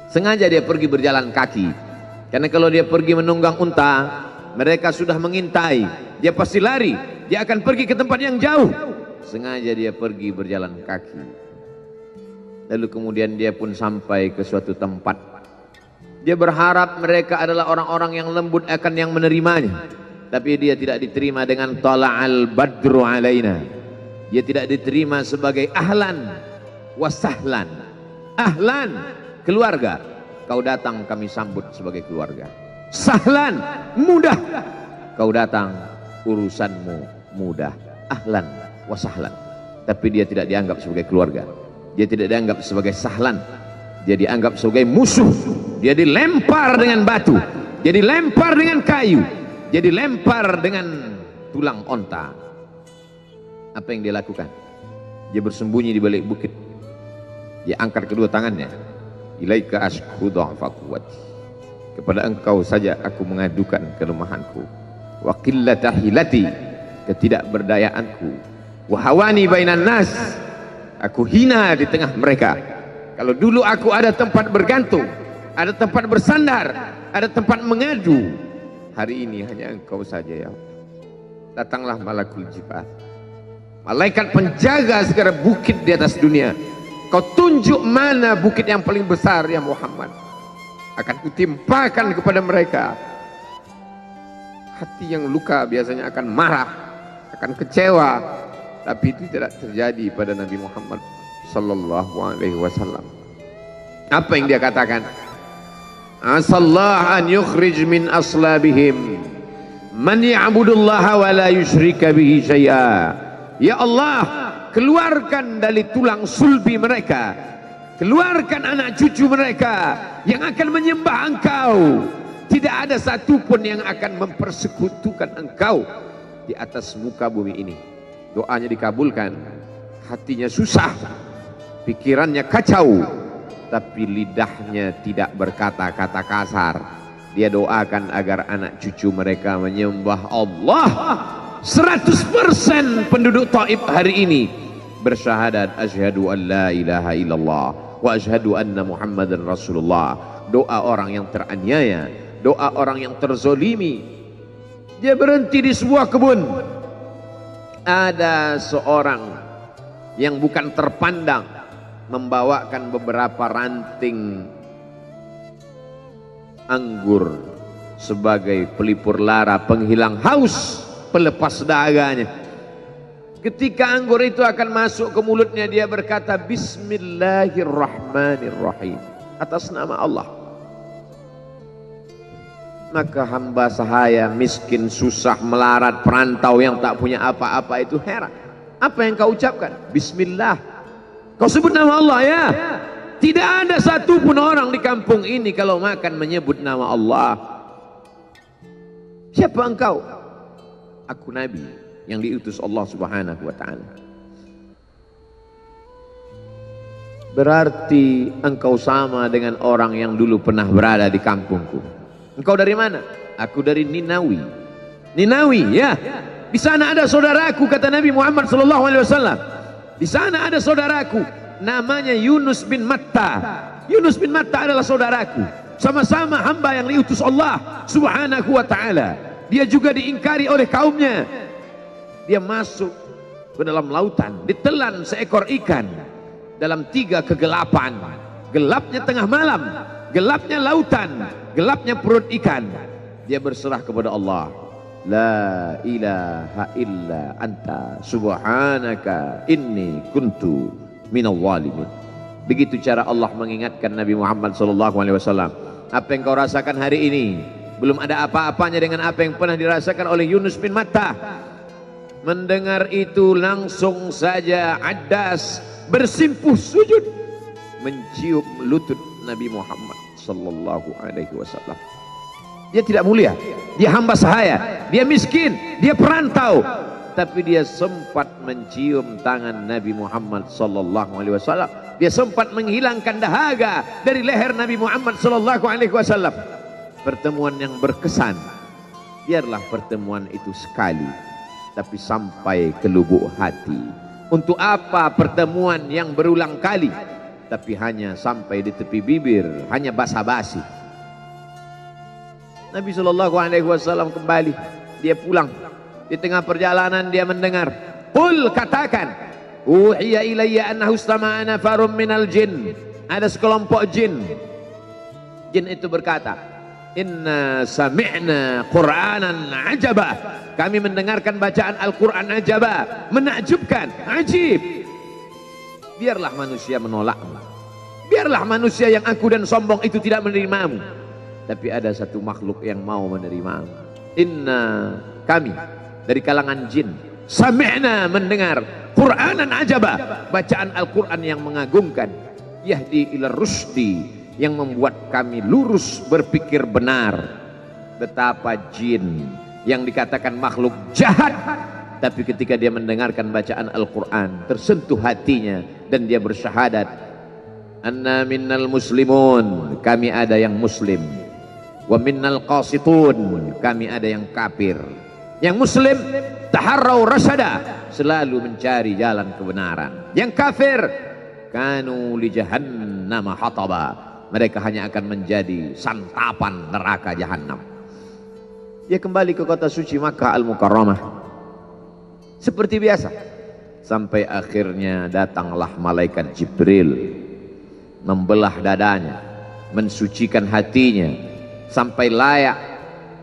sengaja dia pergi berjalan kaki, karena kalau dia pergi menunggang unta, mereka sudah mengintai, dia pasti lari, dia akan pergi ke tempat yang jauh. Sengaja dia pergi berjalan kaki. Lalu kemudian dia pun sampai ke suatu tempat. Dia berharap mereka adalah orang-orang yang lembut akan yang menerimanya. Tapi dia tidak diterima dengan tala'al badru alaina. Dia tidak diterima sebagai ahlan wasahlan. Ahlan, keluarga. Kau datang kami sambut sebagai keluarga. Sahlan, mudah. Kau datang urusanmu mudah. Ahlan wasahlan. Tapi dia tidak dianggap sebagai keluarga, dia tidak dianggap sebagai sahlan, dia dianggap sebagai musuh. Dia dilempar dengan batu, dia dilempar dengan kayu, dia dilempar dengan tulang onta. Apa yang dia lakukan? Dia bersembunyi di balik bukit, dia angkat kedua tangannya, ilaika ashku dha'fa quwwati, kepada engkau saja aku mengadukan kelemahanku, wa qillata hilati, ketidakberdayaanku, wahawani bainan nas, aku hina di tengah mereka. Kalau dulu aku ada tempat bergantung, ada tempat bersandar, ada tempat mengadu, hari ini hanya engkau saja ya. Datanglah malakul jibal, malaikat penjaga segala bukit di atas dunia. Kau tunjuk mana bukit yang paling besar ya Muhammad, akan kutimpakan kepada mereka. Hati yang luka biasanya akan marah, akan kecewa. Tapi itu tidak terjadi pada Nabi Muhammad sallallahu alaihi wasallam. Apa yang dia katakan? Asallah an yukhrij min aslabihim man ya'budullaha wa la yusyrika bihi syai'a. Ya Allah, keluarkan dari tulang sulbi mereka, keluarkan anak cucu mereka yang akan menyembah Engkau. Tidak ada satupun yang akan mempersekutukan Engkau di atas muka bumi ini. Doanya dikabulkan, hatinya susah, pikirannya kacau, tapi lidahnya tidak berkata-kata kasar. Dia doakan agar anak cucu mereka menyembah Allah. 100% penduduk Taif hari ini bersyahadat asyhadu an la ilaha illallah wa asyhadu anna Muhammadan Rasulullah. Doa orang yang teraniaya, doa orang yang terzolimi. Dia berhenti di sebuah kebun. Ada seorang yang bukan terpandang membawakan beberapa ranting anggur sebagai pelipur lara, penghilang haus, pelepas daganya. Ketika anggur itu akan masuk ke mulutnya, dia berkata Bismillahirrahmanirrahim, atas nama Allah. Maka hamba sahaya miskin, susah, melarat, perantau yang tak punya apa-apa itu heran. Apa yang kau ucapkan? Bismillah. Kau sebut nama Allah ya. Tidak ada satupun orang di kampung ini kalau makan menyebut nama Allah. Siapa engkau? Aku Nabi yang diutus Allah Subhanahu wa ta'ala. Berarti engkau sama dengan orang yang dulu pernah berada di kampungku. Engkau dari mana? Aku dari Ninawi. Ninawi ya. Di sana ada saudaraku, kata Nabi Muhammad sallallahu alaihi wasallam. Di sana ada saudaraku namanya Yunus bin Matta. Yunus bin Matta adalah saudaraku. Sama-sama hamba yang diutus Allah Subhanahu wa taala. Dia juga diingkari oleh kaumnya. Dia masuk ke dalam lautan, ditelan seekor ikan dalam 3 kegelapan. Gelapnya tengah malam, gelapnya lautan, gelapnya perut ikan. Dia berserah kepada Allah. La ilaha illa anta subhanaka inni kuntu minal zalimin. Begitu cara Allah mengingatkan Nabi Muhammad SAW. Apa yang kau rasakan hari ini belum ada apa-apanya dengan apa yang pernah dirasakan oleh Yunus bin Matta. Mendengar itu langsung saja Addas bersimpuh sujud mencium lutut Nabi Muhammad SAW. Dia tidak mulia, dia hamba sahaya, dia miskin, dia perantau, tapi dia sempat mencium tangan Nabi Muhammad SAW. Dia sempat menghilangkan dahaga dari leher Nabi Muhammad SAW. Pertemuan yang berkesan. Biarlah pertemuan itu sekali, tapi sampai ke lubuk hati. Untuk apa pertemuan yang berulang kali, tapi hanya sampai di tepi bibir, hanya basa-basi. Nabi SAW kembali, dia pulang. Di tengah perjalanan dia mendengar, qul, katakan, uhiya ilayya annahu istama'ana farum minal jin. Ada sekelompok jin. Jin itu berkata, inna sami'na qur'anan ajaba. Kami mendengarkan bacaan Al-Quran ajaba, menakjubkan, ajib. Biarlah manusia menolakmu, biarlah manusia yang aku dan sombong itu tidak menerimamu, tapi ada satu makhluk yang mau menerimamu. Inna, kami dari kalangan jin, sami'na, mendengar Qur'anan ajaba, bacaan Al-Quran yang mengagumkan, yahdi ila rusdi, yang membuat kami lurus berpikir benar. Betapa jin yang dikatakan makhluk jahat, tapi ketika dia mendengarkan bacaan Al-Quran tersentuh hatinya dan dia bersyahadat, anna minnal muslimun, kami ada yang muslim, wa minnal qasitun, kami ada yang kafir. Yang muslim taharrau rasyada, selalu mencari jalan kebenaran. Yang kafir kanu li jahannam hataba, mereka hanya akan menjadi santapan neraka jahanam. Dia kembali ke kota suci Makkah Al-Mukarramah seperti biasa, sampai akhirnya datanglah malaikat Jibril membelah dadanya, mensucikan hatinya sampai layak,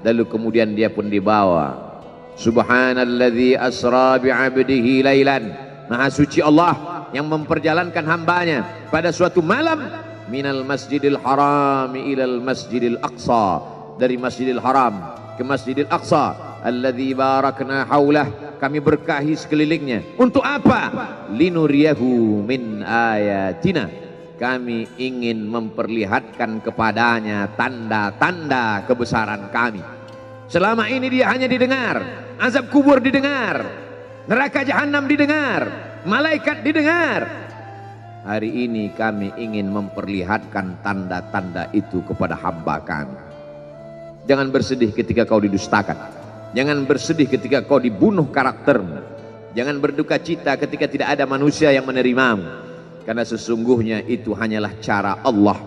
lalu kemudian dia pun dibawa. Subhanalladzi asra bi'abdihi lailan, maha suci Allah yang memperjalankan hambanya pada suatu malam, minal masjidil haram ilal masjidil aqsa, dari masjidil haram ke masjidil aqsa, alladzi barakna haulah, kami berkahi sekelilingnya. Untuk apa? Linuriyahu min ayatina, kami ingin memperlihatkan kepadanya tanda-tanda kebesaran kami. Selama ini dia hanya didengar, azab kubur didengar, neraka jahanam didengar, malaikat didengar. Hari ini kami ingin memperlihatkan tanda-tanda itu kepada hamba kami. Jangan bersedih ketika kau didustakan, jangan bersedih ketika kau dibunuh karaktermu, jangan berduka cita ketika tidak ada manusia yang menerimamu, karena sesungguhnya itu hanyalah cara Allah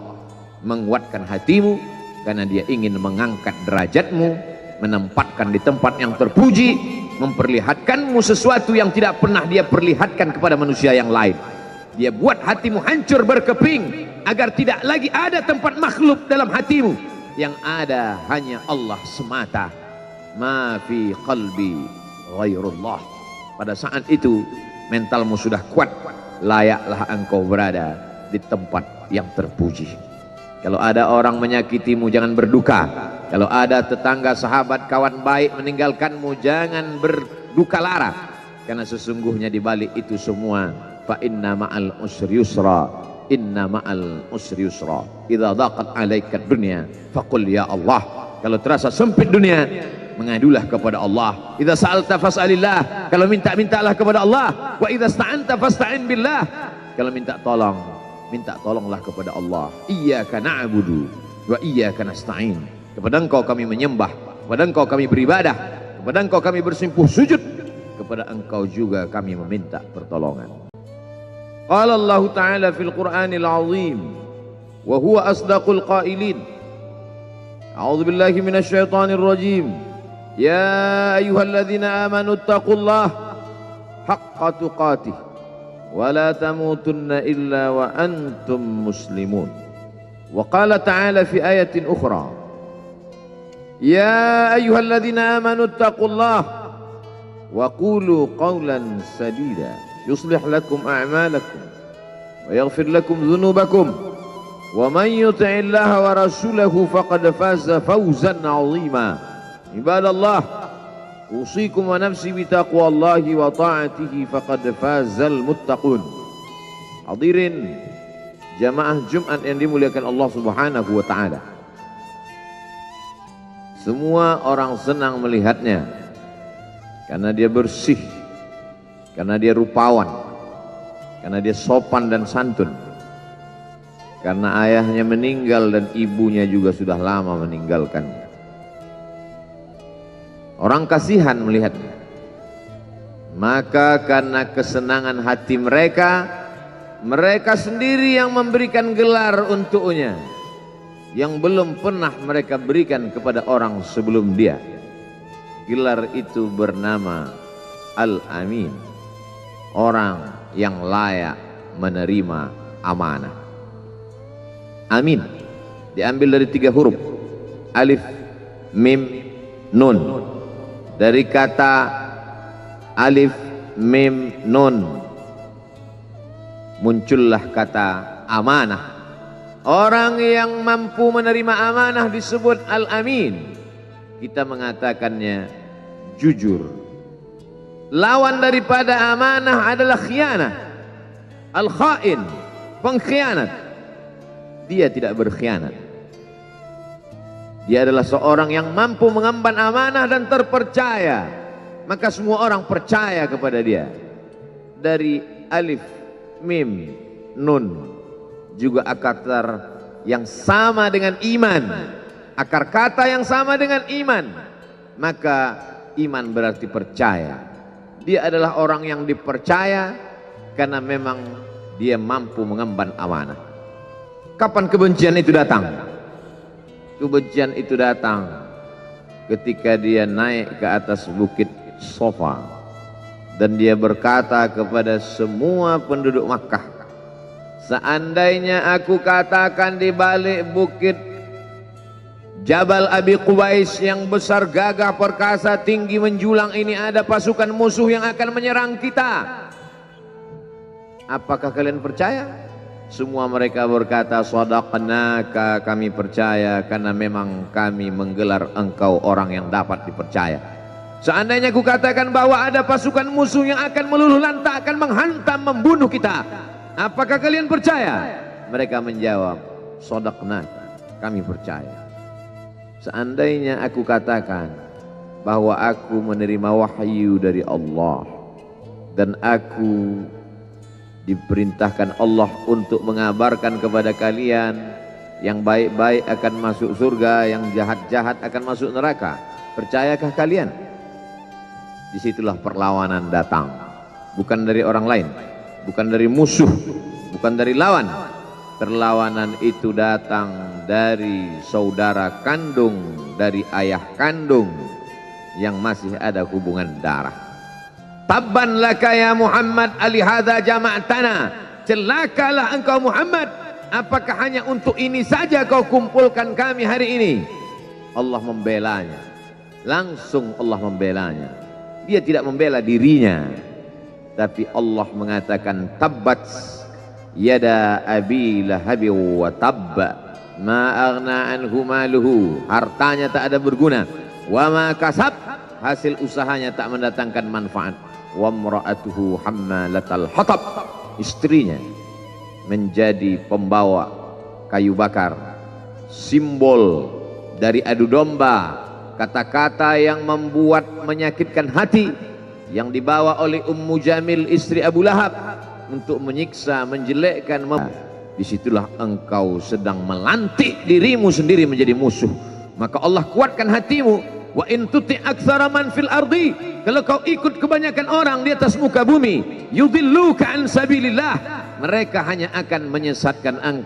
menguatkan hatimu, karena dia ingin mengangkat derajatmu, menempatkan di tempat yang terpuji, memperlihatkanmu sesuatu yang tidak pernah dia perlihatkan kepada manusia yang lain. Dia buat hatimu hancur berkeping agar tidak lagi ada tempat makhluk dalam hatimu, yang ada hanya Allah semata. Ma fi qalbi ghairullah. Pada saat itu mentalmu sudah kuat, layaklah engkau berada di tempat yang terpuji. Kalau ada orang menyakitimu, jangan berduka. Kalau ada tetangga, sahabat, kawan baik meninggalkanmu, jangan berduka lara, karena sesungguhnya di balik itu semua, fa inna ma'al usri yusra, inna ma'al usri yusra, idza daqat 'alaika dunya faqul ya Allah. Kalau terasa sempit dunia, mengadulah kepada Allah. Idza sa'alta fas'alillah, kalau minta-mintalah kepada Allah. Wa idza sta'anta fasta'in billah, kalau minta tolong, minta tolonglah kepada Allah. Iyyaka na'budu wa iyyaka nasta'in, kepada engkau kami menyembah, kepada engkau kami beribadah, kepada engkau kami bersimpuh sujud, kepada engkau juga kami meminta pertolongan. Qala Allah Ta'ala fil Qur'anil Azim wa huwa asdaqul qailin. A'udzu billahi minasy syaithanir rajim. Ya ayyuhalladzina amanu taqullaha haqqa tuqatih wa la tamutunna illa wa antum muslimun. Wa qala ta'ala fi ayatin ukhra, ya ayyuhalladzina amanu taqullaha wa qulu qawlan sadida yuslih lakum a'malakum wa yaghfir lakum dhunubakum wa man yuti'illaha wa rasulahu faqad faza fawzan 'azima. Ibadallah, usikum wa nafsi bi taqwallahi wa ta'atihi faqad fazal muttaqun. Hadirin jamaah Jumat yang dimuliakan Allah Subhanahu wa taala. Semua orang senang melihatnya karena dia bersih, karena dia rupawan, karena dia sopan dan santun, karena ayahnya meninggal dan ibunya juga sudah lama meninggalkannya. Orang kasihan melihatnya. Maka karena kesenangan hati mereka, mereka sendiri yang memberikan gelar untuknya yang belum pernah mereka berikan kepada orang sebelum dia. Gelar itu bernama Al-Amin, orang yang layak menerima amanah. Amin diambil dari 3 huruf, alif, mim, nun. Dari kata alif, mim, nun muncullah kata amanah. Orang yang mampu menerima amanah disebut Al-Amin. Kita mengatakannya jujur. Lawan daripada amanah adalah khianah, al-khain, pengkhianat. Dia tidak berkhianat. Dia adalah seorang yang mampu mengemban amanah dan terpercaya. Maka semua orang percaya kepada dia. Dari alif, mim, nun juga akar yang sama dengan iman. Akar kata yang sama dengan iman. Maka iman berarti percaya. Dia adalah orang yang dipercaya karena memang dia mampu mengemban amanah. Kapan kebencian itu datang? Kebencian itu datang ketika dia naik ke atas bukit Safa dan dia berkata kepada semua penduduk Makkah, seandainya aku katakan di balik bukit Jabal Abi Qubais yang besar, gagah, perkasa, tinggi, menjulang ini ada pasukan musuh yang akan menyerang kita, apakah kalian percaya? Semua mereka berkata, shadaqnaka, kami percaya karena memang kami menggelar engkau orang yang dapat dipercaya. Seandainya ku katakan bahwa ada pasukan musuh yang akan meluluh lantakkan, menghantam, membunuh kita, apakah kalian percaya? Mereka menjawab, shadaqnaka, kami percaya. Seandainya aku katakan bahwa aku menerima wahyu dari Allah dan aku diperintahkan Allah untuk mengabarkan kepada kalian yang baik-baik akan masuk surga, yang jahat-jahat akan masuk neraka, percayakah kalian? Disitulah perlawanan datang, bukan dari orang lain, bukan dari musuh, bukan dari lawan. Perlawanan itu datang dari saudara kandung, dari ayah kandung yang masih ada hubungan darah. Tabban laka ya Muhammad alihadza jama'tana, celakalah engkau Muhammad, apakah hanya untuk ini saja kau kumpulkan kami hari ini? Allah membelanya, langsung Allah membelanya. Dia tidak membela dirinya, tapi Allah mengatakan tabbat yada abi lahabi wa tabba ma aghna anhu maluhu, hartanya tak ada berguna, wa ma kasab, hasil usahanya tak mendatangkan manfaat. Wa mra'atuhu hammalatal hatab, istrinya menjadi pembawa kayu bakar, simbol dari adu domba, kata-kata yang membuat menyakitkan hati yang dibawa oleh Ummu Jamil istri Abu Lahab untuk menyiksa, menjelekkan. Disitulah engkau sedang melantik dirimu sendiri menjadi musuh. Maka Allah kuatkan hatimu. Wa in tuti' aktsara man fil ardi, kalau kau ikut kebanyakan orang di atas muka bumi, yudilluka an sabilillah, mereka hanya akan menyesatkan engkau.